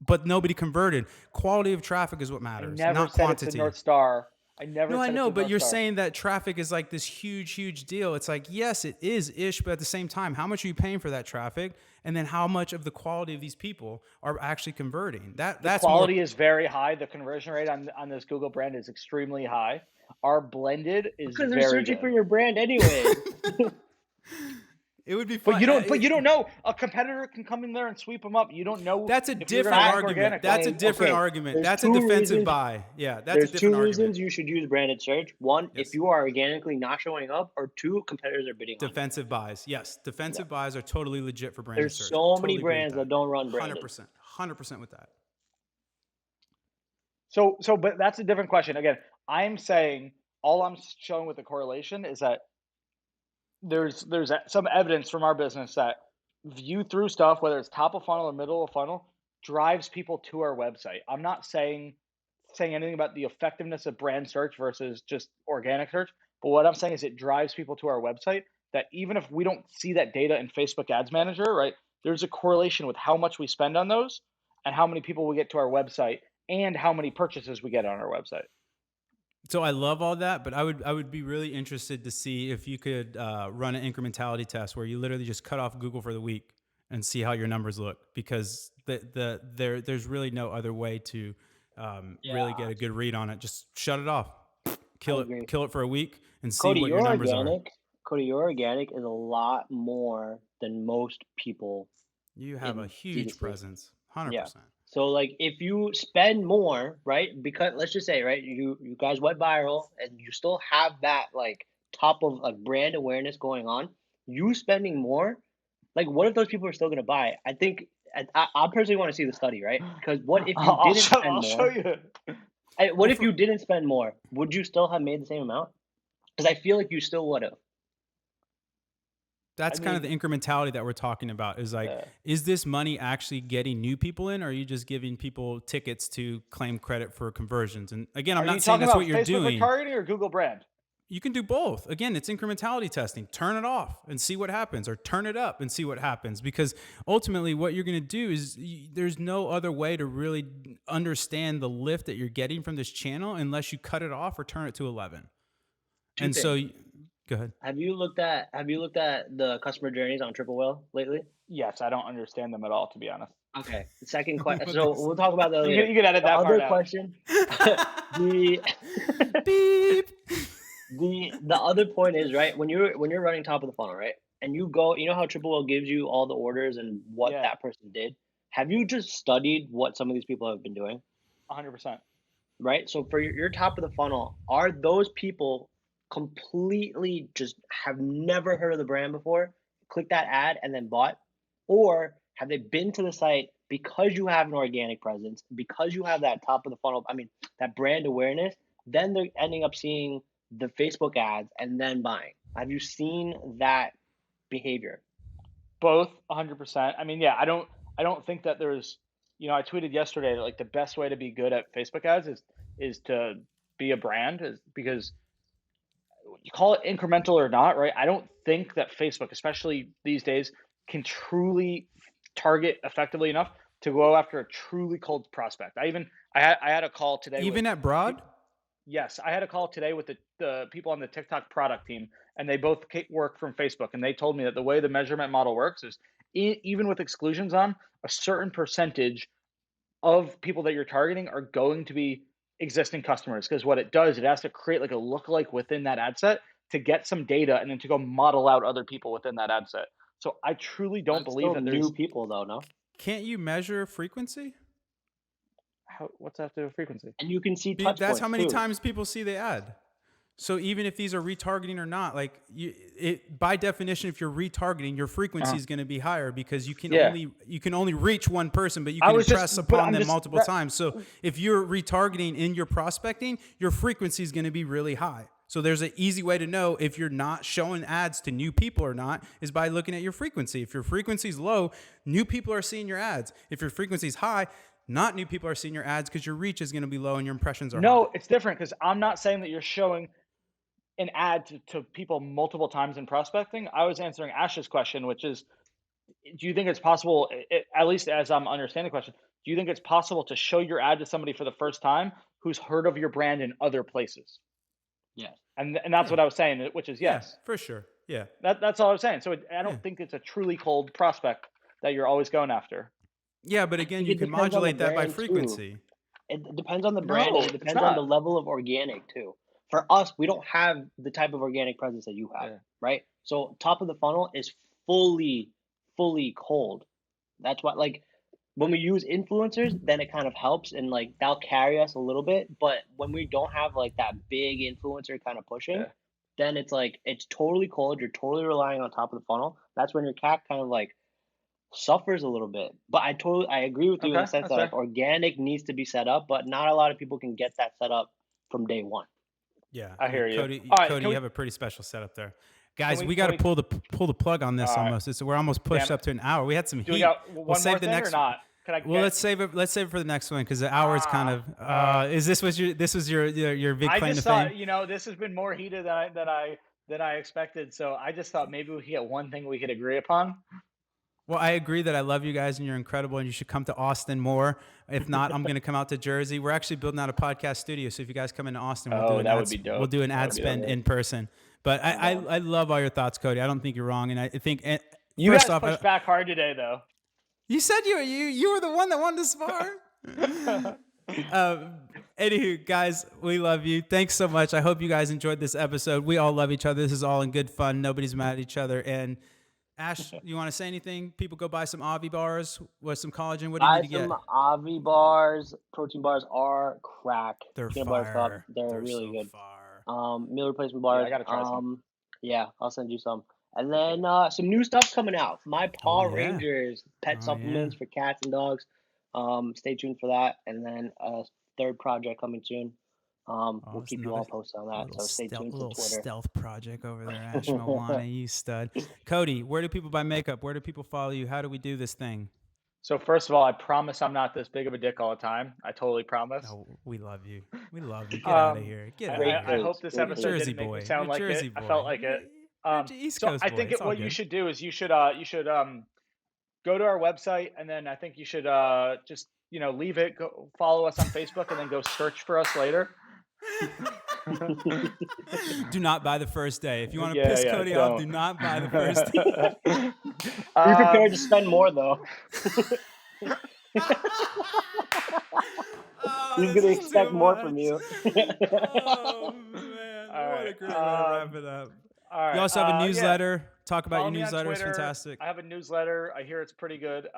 S1: but nobody converted. Quality of traffic is what matters, not quantity.
S2: It's the North Star. I never said
S1: I know, but you're
S2: Star.
S1: saying that traffic is like this huge deal. It's like, yes, it is-ish, but at the same time, how much are you paying for that traffic? And then how much of the quality of these people are actually converting? That's
S2: quality is very high. The conversion rate on this Google brand is extremely high. Our blended is
S3: because they're searching for your brand anyway.
S1: It would be fun.
S2: But you don't know. A competitor can come in there and sweep them up. You don't know.
S1: That's a different argument. That's a different argument. That's a defensive buy. Yeah, that's a different argument.
S3: There's two reasons you should use branded search. One, if you are organically not showing up, or two, competitors are bidding on you.
S1: Defensive buys. Yes, defensive buys are totally legit for branded search.
S3: There's so many brands that don't run branded.
S1: 100% with that.
S2: But that's a different question. Again, I'm saying all I'm showing with the correlation is that there's some evidence from our business that view through stuff, whether it's top of funnel or middle of funnel, drives people to our website. I'm not saying anything about the effectiveness of brand search versus just organic search, but what I'm saying is it drives people to our website, that even if we don't see that data in Facebook Ads Manager, right, there's a correlation with how much we spend on those and how many people we get to our website and how many purchases we get on our website.
S1: So I love all that, but I would be really interested to see if you could run an incrementality test where you literally just cut off Google for the week and see how your numbers look, because there's really no other way to really get a good read on it. Just shut it off, kill it for a week, and see what your numbers are.
S3: Cody, your organic is a lot more than most people.
S1: You have a huge presence, 100%.
S3: Yeah. So, like, if you spend more, right, because let's just say, right, you guys went viral and you still have that, like, top of, like, brand awareness going on, you spending more, like, what if those people are still going to buy? I think, I personally want to see the study, right? Because what if you didn't spend more? I'll show you. What if you didn't spend more? Would you still have made the same amount? Because I feel like you still would have.
S1: That's kind of the incrementality that we're talking about, is like, is this money actually getting new people in, or are you just giving people tickets to claim credit for conversions? And again, I'm not saying that's what you're doing.
S2: Facebook retargeting or Google brand?
S1: You can do both. Again, it's incrementality testing. Turn it off and see what happens, or turn it up and see what happens. Because ultimately what you're going to do is there's no other way to really understand the lift that you're getting from this channel unless you cut it off or turn it to 11. Go ahead.
S3: Have you looked at the customer journeys on Triple Whale lately?
S2: Yes, I don't understand them at all, to be honest.
S3: Okay. The second question.
S4: What
S3: So
S4: this-
S3: we'll talk about that
S2: You
S3: later.
S2: can edit
S3: The
S2: that
S3: other
S2: part out.
S3: question. the
S4: Beep.
S3: the other point is, right, when you're running top of the funnel, right, and you go, you know how Triple Whale gives you all the orders and what
S2: Yeah.
S3: that person did. Have you just studied what some of these people have been doing?
S2: 100%.
S3: Right? So for your top of the funnel, are those people completely just have never heard of the brand before, click that ad and then bought? Or have they been to the site because you have an organic presence, because you have that top of the funnel, that brand awareness, then they're ending up seeing the Facebook ads and then buying. Have you seen that behavior?
S2: Both 100%. I mean, yeah, I don't think that there's, I tweeted yesterday that like the best way to be good at Facebook ads is to be a brand, is because you call it incremental or not, right? I don't think that Facebook, especially these days, can truly target effectively enough to go after a truly cold prospect. I had a call today.
S1: Even at Broad?
S2: Yes, I had a call today with the people on the TikTok product team, and they both work from Facebook, and they told me that the way the measurement model works is even with exclusions on, a certain percentage of people that you're targeting are going to be existing customers, because what it does, it has to create like a lookalike within that ad set to get some data and then to go model out other people within that ad set. So I truly don't
S3: That's
S2: believe
S3: still
S2: that there's
S3: new people though, no?
S1: Can't you measure frequency?
S2: what's that to do with frequency?
S3: And you can see touch
S1: That's
S3: points
S1: how many
S3: too.
S1: times people see the ad. So even if these are retargeting or not, like by definition, if you're retargeting, your frequency is going to be higher because you can only reach one person, but you can impress upon them multiple times. So if you're retargeting in your prospecting, your frequency is going to be really high. So there's an easy way to know if you're not showing ads to new people or not is by looking at your frequency. If your frequency is low, new people are seeing your ads. If your frequency is high, not new people are seeing your ads because your reach is going to be low and your impressions are high.
S2: No, it's different, because I'm not saying that you're showing an ad to people multiple times in prospecting. I was answering Ash's question, which is, do you think it's possible, at least as I'm understanding the question, do you think it's possible to show your ad to somebody for the first time who's heard of your brand in other places?
S3: Yes.
S2: And that's what I was saying, which is yes.
S1: Yeah, for sure. Yeah.
S2: That's all I was saying. So I don't think it's a truly cold prospect that you're always going after.
S1: Yeah, but again,
S3: think
S1: you
S3: it
S1: can
S3: depends on the
S1: modulate that by
S3: brand, too.
S1: frequency.
S3: It depends on the brand
S2: No,
S3: and it
S2: it's
S3: depends on the
S2: not.
S3: level of organic too. For us, we don't have the type of organic presence that you have,
S2: Yeah.
S3: right? So top of the funnel is fully cold. That's why, like, when we use influencers, then it kind of helps and like they'll carry us a little bit. But when we don't have like that big influencer kind of pushing,
S2: Yeah.
S3: then it's like it's totally cold. You're totally relying on top of the funnel. That's when your CAC kind of like suffers a little bit. But I agree with you in the
S2: Okay,
S3: sense
S2: that's
S3: that like
S2: fair.
S3: organic needs to be set up, but not a lot of people can get that set up from day one.
S1: Yeah,
S2: I hear you.
S1: Cody,
S2: All right,
S1: Cody,
S2: can
S1: you
S2: we-
S1: have a pretty special setup there, guys.
S2: we-
S1: We got to
S2: can we-
S1: pull the plug on this
S2: All right.
S1: almost. We're almost pushed
S2: Damn
S1: up to an hour. We had some
S2: Do
S1: heat.
S2: we got one
S1: we'll
S2: more
S1: save the
S2: thing
S1: next
S2: or not? Can I
S1: Well,
S2: get-
S1: let's save it. Let's save it for the next one because the hour is kind of. Is this was your big
S2: I
S1: claim to
S2: just thought,
S1: fame?
S2: this has been more heated than I expected. So I just thought maybe we could get one thing we could agree upon.
S1: Well, I agree that I love you guys and you're incredible and you should come to Austin more. If not, I'm going to come out to Jersey. We're actually building out a podcast studio. So if you guys come into Austin, we'll do an
S2: that
S1: ad,
S2: would be dope.
S1: We'll do an
S2: That
S1: ad
S2: would be
S1: spend
S2: dope.
S1: in person. But I love all your thoughts, Cody. I don't think you're wrong. And I think
S2: You
S1: first
S2: guys
S1: off,
S2: pushed back hard today, though.
S1: you said you were the one that wanted to spar. Anywho, guys, we love you. Thanks so much. I hope you guys enjoyed this episode. We all love each other. This is all in good fun. Nobody's mad at each other. And Ash, you want to say anything? People go buy some Avi bars with some collagen. What do you
S3: Buy
S1: need to get?
S3: some Avi bars, protein bars are crack.
S1: They're
S3: Peanut butter cup,
S1: fire.
S3: they're really
S1: so
S3: good.
S1: fire.
S3: Meal replacement bars.
S2: I gotta try some.
S3: Yeah, I'll send you some. And then some new stuff coming out. My Paw
S1: Oh, yeah.
S3: Rangers pet
S1: Oh,
S3: supplements
S1: yeah.
S3: for cats and dogs. Stay tuned for that. And then a third project coming soon. We'll
S1: it's
S3: keep you all
S1: another
S3: posted on that. So stay tuned to
S1: little
S3: Twitter.
S1: stealth project over there, Ash Moana, you stud. Cody, where do people buy makeup? Where do people follow you? How do we do this thing?
S2: So first of all, I promise I'm not this big of a dick all the time. I totally promise.
S1: Oh, we love you. We love you. Get out of
S2: Um,
S1: here. Get out
S3: Great
S1: of
S2: I
S1: here.
S2: hope this
S3: Great
S2: episode
S1: Jersey
S2: didn't make
S1: boy.
S2: me sound
S1: You're
S2: like
S1: Jersey
S2: it.
S1: boy.
S2: I felt like it.
S1: You're East
S2: So
S1: Coast
S2: I
S1: boy.
S2: think
S1: It's all
S2: what you
S1: good.
S2: should do is you should go to our website, and then I think you should just leave it, go follow us on Facebook, and then go search for us later.
S1: Do not buy the first day. If you want to
S2: Yeah,
S1: piss
S2: yeah,
S1: Cody off,
S2: don't.
S1: do not buy the first day.
S3: Be prepared to spend more though.
S1: Oh,
S3: He's
S1: this
S3: gonna
S1: is
S3: expect
S1: too
S3: more from
S1: much.
S3: you.
S1: Oh man,
S2: All
S1: what a
S2: right.
S1: great way to wrap it up.
S2: All
S1: You
S2: right.
S1: also have a
S2: Yeah.
S1: newsletter. Talk about
S2: Follow
S1: your
S2: me on
S1: newsletter. It's
S2: Twitter.
S1: fantastic.
S2: I have a newsletter. I hear it's pretty good.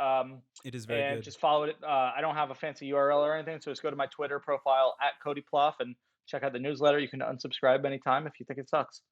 S1: It is very
S2: And
S1: good.
S2: just follow it. I don't have a fancy URL or anything, so just go to my Twitter profile at Cody Pluff and check out the newsletter. You can unsubscribe anytime if you think it sucks.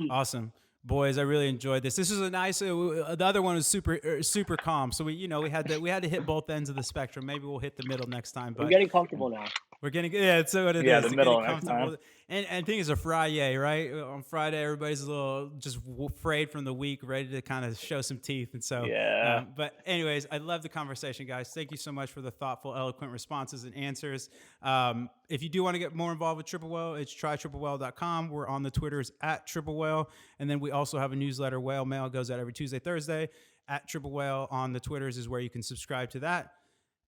S1: Awesome. Boys, I really enjoyed this. This was a nice. The other one was super calm. So we had to hit both ends of the spectrum. Maybe we'll hit the middle next time.
S3: We're
S1: But
S3: getting comfortable now.
S1: we're getting, yeah, that's what it
S2: Yeah,
S1: is.
S2: the
S1: We're
S2: middle
S1: getting
S2: next
S1: comfortable.
S2: time.
S1: And I think it's a Friday, right? On Friday, everybody's a little just frayed from the week, ready to kind of show some teeth. And so,
S2: Yeah.
S1: but anyways, I love the conversation, guys. Thank you so much for the thoughtful, eloquent responses and answers. If you do want to get more involved with Triple Whale, it's trytriplewhale.com. We're on the Twitters at Triple Whale. And then we also have a newsletter, Whale Mail, goes out every Tuesday, Thursday. At Triple Whale on the Twitters is where you can subscribe to that.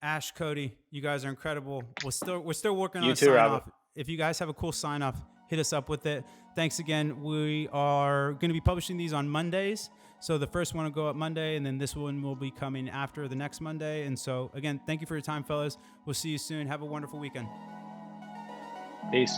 S1: Ash, Cody, you guys are incredible. We're still working on
S2: You
S1: a
S2: too,
S1: sign
S2: Robert.
S1: off. If you guys have a cool sign off, hit us up with it. Thanks again. We are going to be publishing these on Mondays. So the first one will go up Monday, and then this one will be coming after the next Monday. And so again, thank you for your time, fellas. We'll see you soon. Have a wonderful weekend.
S2: Peace.